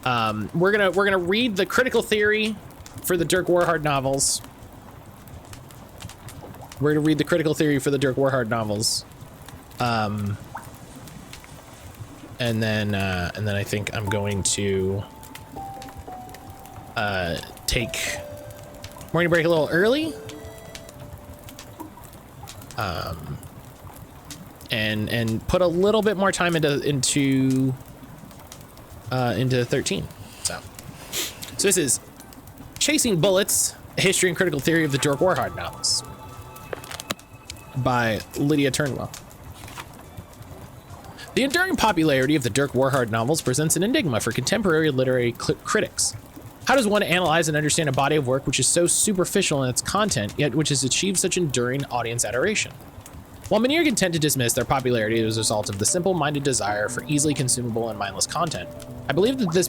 We're gonna read the critical theory for the Dirk Warhard novels. We're gonna read the critical theory for the Dirk Warhard novels. And then I think I'm going to take morning break a little early. And put a little bit more time into 13. So this is Chasing Bullets: A History and Critical Theory of the Dirk Warhard Novels by Lydia Turnwell. The enduring popularity of the Dirk Warhard novels presents an enigma for contemporary literary critics. How does one analyze and understand a body of work which is so superficial in its content, yet which has achieved such enduring audience adoration? While many are content to dismiss their popularity as a result of the simple-minded desire for easily consumable and mindless content, I believe that this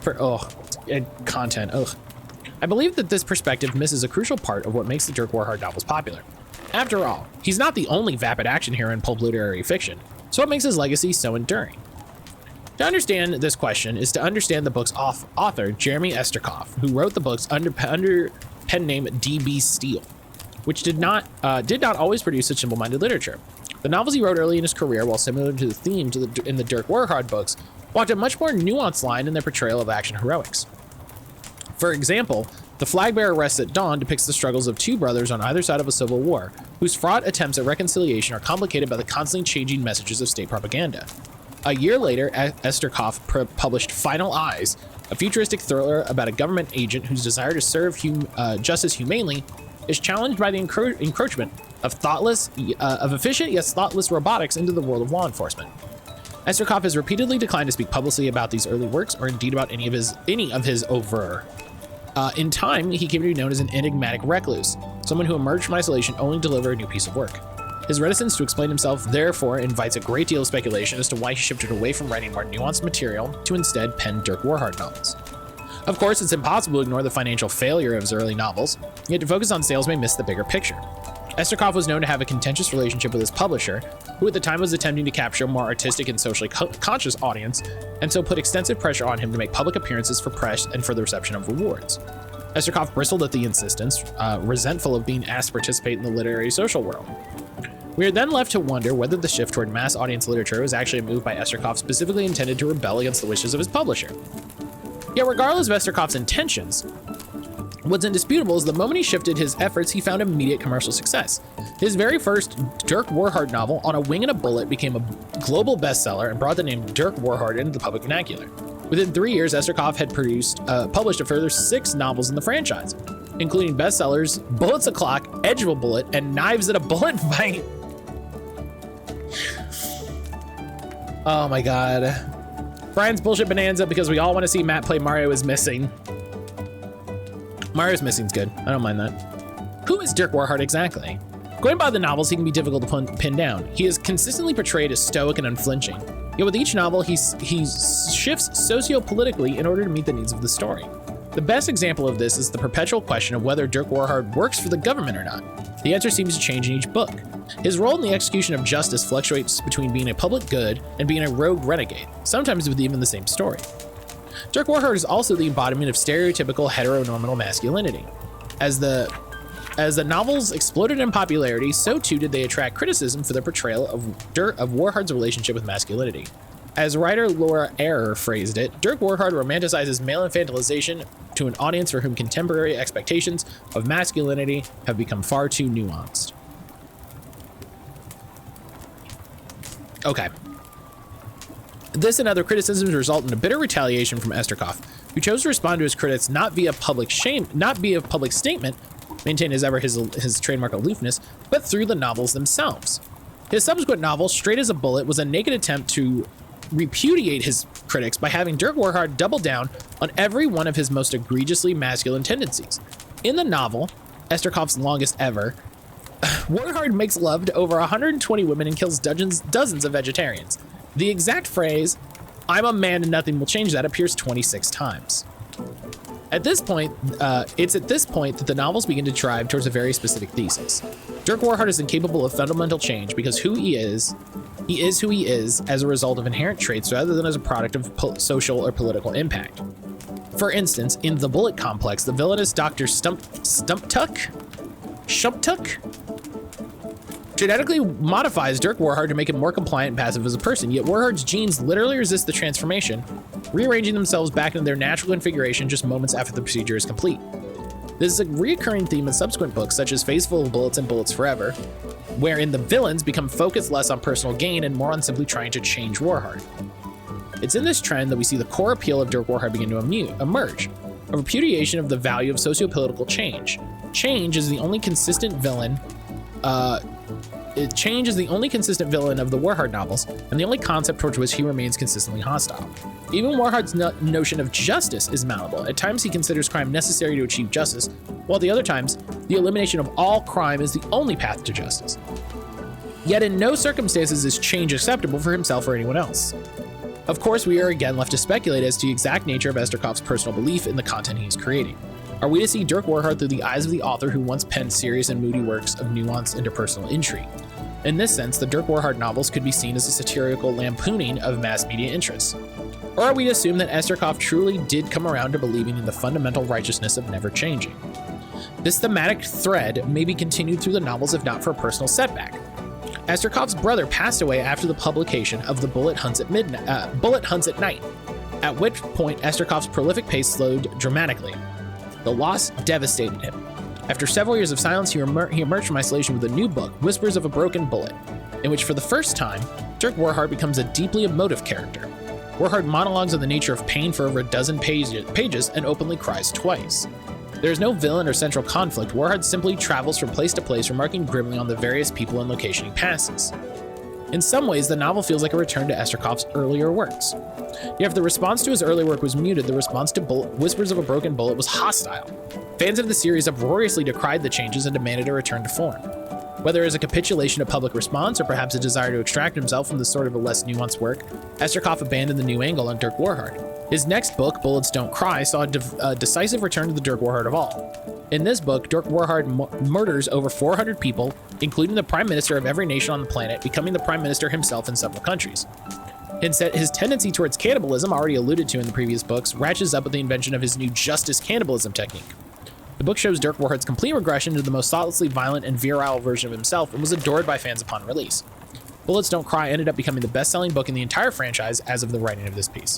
I believe that this perspective misses a crucial part of what makes the Dirk Warhard novels popular. After all, he's not the only vapid action hero in pulp literary fiction, so what makes his legacy so enduring? To understand this question is to understand the book's author, Jeremy Esterkoff, who wrote the books under pen name D.B. Steele, which did not always produce such simple-minded literature. The novels he wrote early in his career, while similar to the themes in the Dirk Warhard books, walked a much more nuanced line in their portrayal of action heroics. For example, The Flag Bearer Rests at Dawn depicts the struggles of two brothers on either side of a civil war, whose fraught attempts at reconciliation are complicated by the constantly changing messages of state propaganda. A year later, Esterkoff published Final Eyes, a futuristic thriller about a government agent whose desire to serve justice humanely is challenged by the encroachment of efficient yet thoughtless robotics into the world of law enforcement. Esterkoff has repeatedly declined to speak publicly about these early works, or indeed about any of his oeuvre. In time, he came to be known as an enigmatic recluse, someone who emerged from isolation only to deliver a new piece of work. His reticence to explain himself therefore invites a great deal of speculation as to why he shifted away from writing more nuanced material to instead pen Dirk Warhard novels. Of course, it's impossible to ignore the financial failure of his early novels, yet to focus on sales may miss the bigger picture. Esterkoff was known to have a contentious relationship with his publisher, who at the time was attempting to capture a more artistic and socially conscious audience, and so put extensive pressure on him to make public appearances for press and for the reception of rewards. Esterkoff bristled at the insistence, resentful of being asked to participate in the literary social world. We are then left to wonder whether the shift toward mass audience literature was actually a move by Esterkoff specifically intended to rebel against the wishes of his publisher. Yet regardless of Esterkoff's intentions, what's indisputable is the moment he shifted his efforts, he found immediate commercial success. His very first Dirk Warhard novel, On a Wing and a Bullet, became a global bestseller and brought the name Dirk Warhard into the public vernacular. Within 3 years, Esterkoff had published a further 6 novels in the franchise, including bestsellers Bullets O'Clock, Edge of a Bullet, and Knives at a Bullet Fight. Oh my god. Brian's bullshit bonanza because we all want to see Matt play Mario is Missing. Mario's Missing's good. I don't mind that. Who is Dirk Warhard exactly? Going by the novels, he can be difficult to pin down. He is consistently portrayed as stoic and unflinching. Yet with each novel, he shifts socio-politically in order to meet the needs of the story. The best example of this is the perpetual question of whether Dirk Warhard works for the government or not. The answer seems to change in each book. His role in the execution of justice fluctuates between being a public good and being a rogue renegade, sometimes with even the same story. Dirk Warhard is also the embodiment of stereotypical heteronormative masculinity. As the novels exploded in popularity, so too did they attract criticism for their portrayal of Warhard's relationship with masculinity. As writer Laura Ehrer phrased it, Dirk Warhard romanticizes male infantilization to an audience for whom contemporary expectations of masculinity have become far too nuanced. Okay. This and other criticisms result in a bitter retaliation from Esterkoff, who chose to respond to his critics not via public statement, maintain as ever his trademark aloofness, but through the novels themselves. His subsequent novel, Straight as a Bullet, was a naked attempt to repudiate his critics by having Dirk Warhard double down on every one of his most egregiously masculine tendencies. In the novel, Esterkoff's longest ever, Warhard makes love to over 120 women and kills dozens of vegetarians. The exact phrase, "I'm a man and nothing will change that," appears 26 times. At this point, it's at this point that the novels begin to drive towards a very specific thesis. Dirk Warhard is incapable of fundamental change because he is who he is as a result of inherent traits rather than as a product of social or political impact. For instance, in The Bullet Complex, the villainous Dr. Shumptuck genetically modifies Dirk Warhard to make him more compliant and passive as a person, yet Warhard's genes literally resist the transformation, rearranging themselves back into their natural configuration just moments after the procedure is complete. This is a recurring theme in subsequent books such as Face Full of Bullets and Bullets Forever, wherein the villains become focused less on personal gain and more on simply trying to change Warhard. It's in this trend that we see the core appeal of Dirk Warhard begin to emerge, a repudiation of the value of socio-political change. Change is the only consistent villain Change is the only consistent villain of the Warhard novels, and the only concept towards which he remains consistently hostile. Even Warhard's notion of justice is malleable. At times he considers crime necessary to achieve justice, while at the other times, the elimination of all crime is the only path to justice. Yet in no circumstances is change acceptable for himself or anyone else. Of course, we are again left to speculate as to the exact nature of Esterkoff's personal belief in the content he is creating. Are we to see Dirk Warhard through the eyes of the author who once penned serious and moody works of nuanced interpersonal intrigue? In this sense, the Dirk Warhard novels could be seen as a satirical lampooning of mass media interests. Or are we to assume that Esterkoff truly did come around to believing in the fundamental righteousness of never changing? This thematic thread may be continued through the novels if not for a personal setback. Esterkoff's brother passed away after the publication of The Bullet Hunts at Night, at which point Esterkoff's prolific pace slowed dramatically. The loss devastated him. After several years of silence, he emerged from isolation with a new book, Whispers of a Broken Bullet, in which for the first time, Dirk Warhard becomes a deeply emotive character. Warhard monologues on the nature of pain for over a dozen pages and openly cries twice. There is no villain or central conflict. Warhard simply travels from place to place, remarking grimly on the various people and location he passes. In some ways, the novel feels like a return to Esterkoff's earlier works. Yet if the response to his early work was muted, the response to Whispers of a Broken Bullet was hostile. Fans of the series uproariously decried the changes and demanded a return to form. Whether as a capitulation to public response or perhaps a desire to extract himself from the sort of a less nuanced work, Esterkoff abandoned the new angle on Dirk Warhard. His next book, Bullets Don't Cry, saw a decisive return to the Dirk Warhard of all. In this book, Dirk Warhard murders over 400 people, including the prime minister of every nation on the planet, becoming the prime minister himself in several countries. His tendency towards cannibalism, already alluded to in the previous books, ratchets up with the invention of his new justice cannibalism technique. The book shows Dirk Warhard's complete regression to the most thoughtlessly violent and virile version of himself and was adored by fans upon release. Bullets Don't Cry ended up becoming the best-selling book in the entire franchise as of the writing of this piece.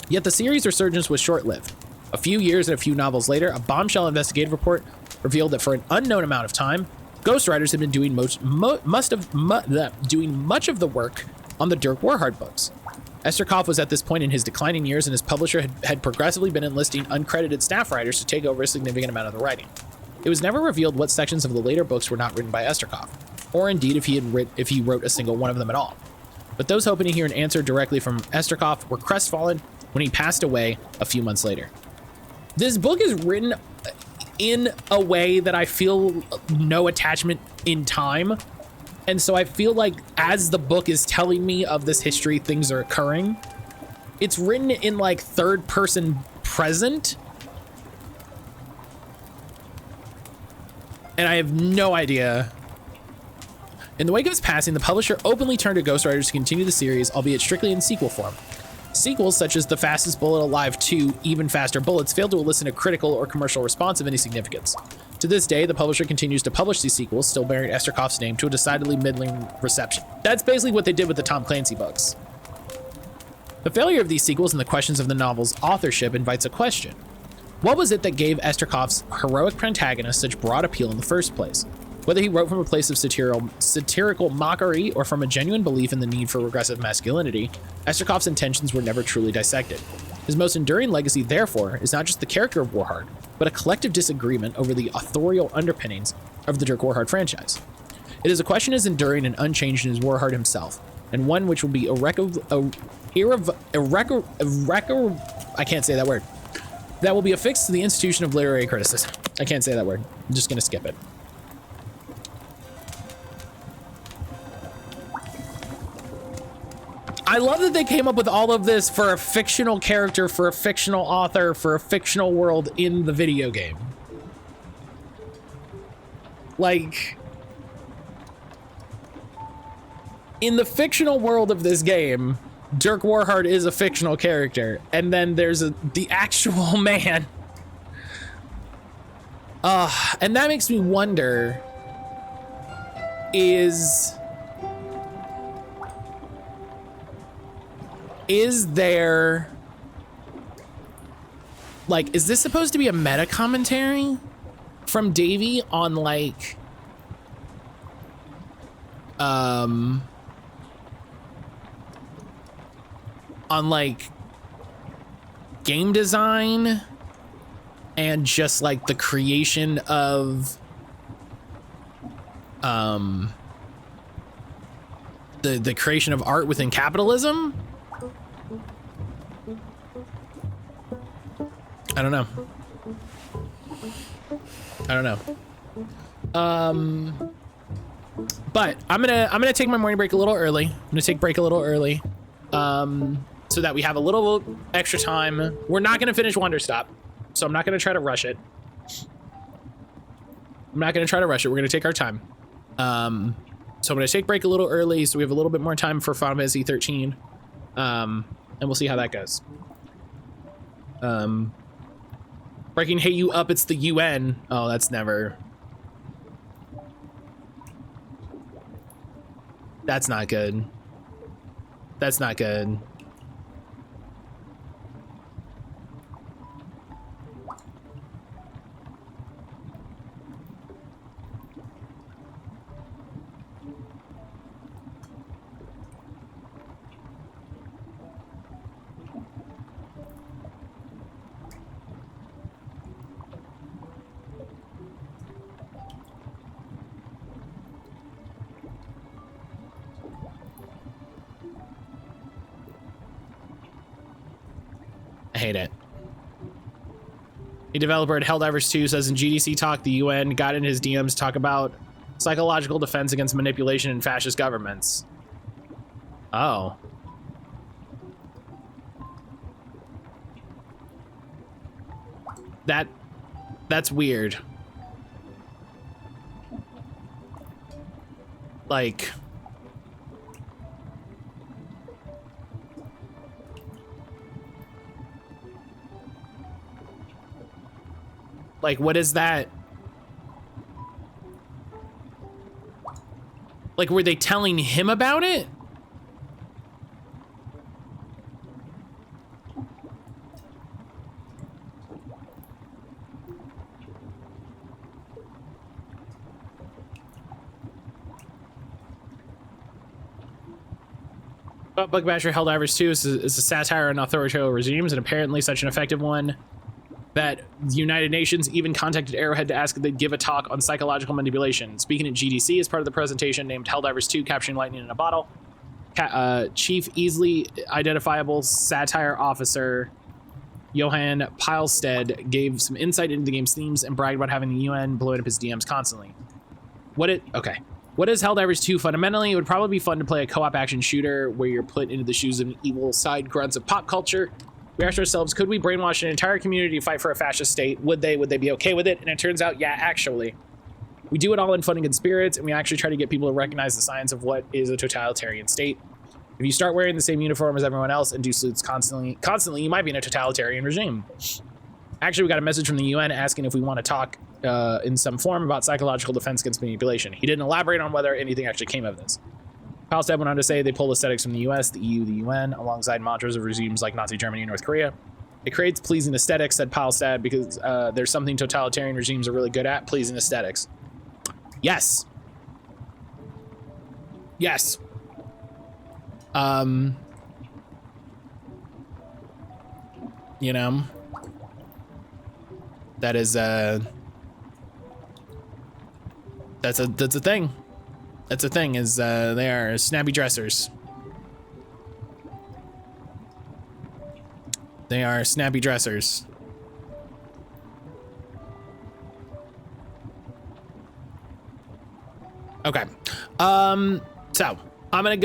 Yet the series' resurgence was short-lived. A few years and a few novels later, a bombshell investigative report revealed that for an unknown amount of time, ghostwriters had been doing much of the work on the Dirk Warhard books. Esterkoff was at this point in his declining years, and his publisher had progressively been enlisting uncredited staff writers to take over a significant amount of the writing. It was never revealed what sections of the later books were not written by Esterkoff, or indeed if he wrote a single one of them at all. But those hoping to hear an answer directly from Esterkoff were crestfallen when he passed away a few months later. This book is written in a way that I feel no attachment in time. And so I feel like as the book is telling me of this history, things are occurring. It's written in like third person present. And I have no idea. In the wake of his passing, the publisher openly turned to ghostwriters to continue the series, albeit strictly in sequel form. Sequels such as The Fastest Bullet Alive 2, Even Faster Bullets failed to elicit a critical or commercial response of any significance. To this day, the publisher continues to publish these sequels, still bearing Esterkoff's name, to a decidedly middling reception. That's basically what they did with the Tom Clancy books. The failure of these sequels and the questions of the novel's authorship invites a question. What was it that gave Esterkoff's heroic protagonist such broad appeal in the first place? Whether he wrote from a place of satirical mockery or from a genuine belief in the need for regressive masculinity, Esterkoff's intentions were never truly dissected. His most enduring legacy, therefore, is not just the character of Warhard, but a collective disagreement over the authorial underpinnings of the Dirk Warhard franchise. It is a question as enduring and unchanged as Warhard himself, and one which will be I can't say that word. That will be affixed to the institution of literary criticism. I can't say that word. I'm just gonna skip it. I love that they came up with all of this for a fictional character, for a fictional author, for a fictional world in the video game. Like, in the fictional world of this game, Dirk Warhard is a fictional character, and then there's the actual man. And that makes me wonder, is there, like, is this supposed to be a meta commentary from Davey on, like, on, like, game design and just, like, the creation of, the creation of art within capitalism? I don't know. But I'm gonna take my morning break a little early. I'm gonna take break a little early, so that we have a little extra time. We're not gonna finish Wanderstop, so I'm not gonna try to rush it. We're gonna take our time. So I'm gonna take break a little early, so we have a little bit more time for Final Fantasy 13, and we'll see how that goes. Breaking Hey You Up, it's the UN. Oh, that's never. That's not good. That's not good. I hate it. A developer at Helldivers 2 says in GDC talk, the UN got in his DMs to talk about psychological defense against manipulation in fascist governments. Oh. That's weird. Like, what is that? Like, were they telling him about it? Bugmasher Helldivers 2 is a satire on authoritarian regimes, and apparently such an effective one that the United Nations even contacted Arrowhead to ask if they'd give a talk on psychological manipulation. Speaking at GDC as part of the presentation named Helldivers 2, Capturing Lightning in a Bottle, Chief Easily Identifiable Satire Officer Johan Pilestead gave some insight into the game's themes and bragged about having the UN blowing up his DMs constantly. What is Helldivers 2? Fundamentally, it would probably be fun to play a co-op action shooter where you're put into the shoes of an evil side grunts of pop culture. We asked ourselves, could we brainwash an entire community to fight for a fascist state? Would they be okay with it? And it turns out, yeah, actually. We do it all in fun and good spirits, and we actually try to get people to recognize the signs of what is a totalitarian state. If you start wearing the same uniform as everyone else and do salutes constantly, you might be in a totalitarian regime. Actually, we got a message from the UN asking if we want to talk in some form about psychological defense against manipulation. He didn't elaborate on whether anything actually came of this. Palestad went on to say they pull aesthetics from the US, the EU, the UN, alongside mantras of regimes like Nazi Germany and North Korea. It creates pleasing aesthetics, said Palestad, because there's something totalitarian regimes are really good at, pleasing aesthetics. Yes. Yes. you know, that is that's a thing. That's a thing, is they are snappy dressers. They are snappy dressers. Okay. So I'm gonna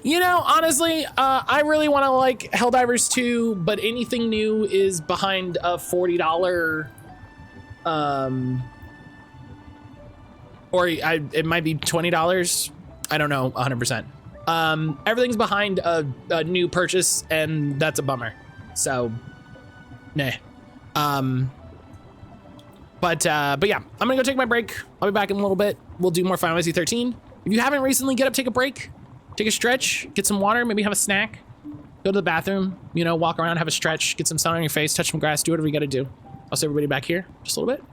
you know, honestly, I really want to like Helldivers 2, but anything new is behind a $40 or it might be $20. I don't know 100%. Everything's behind a new purchase, and that's a bummer. So, nah. But yeah, I'm gonna go take my break. I'll be back in a little bit. We'll do more Final Fantasy 13. If you haven't recently, get up, take a break, take a stretch, get some water, maybe have a snack, go to the bathroom, you know, walk around, have a stretch, get some sun on your face, touch some grass, do whatever you gotta do. I'll see everybody back here just a little bit.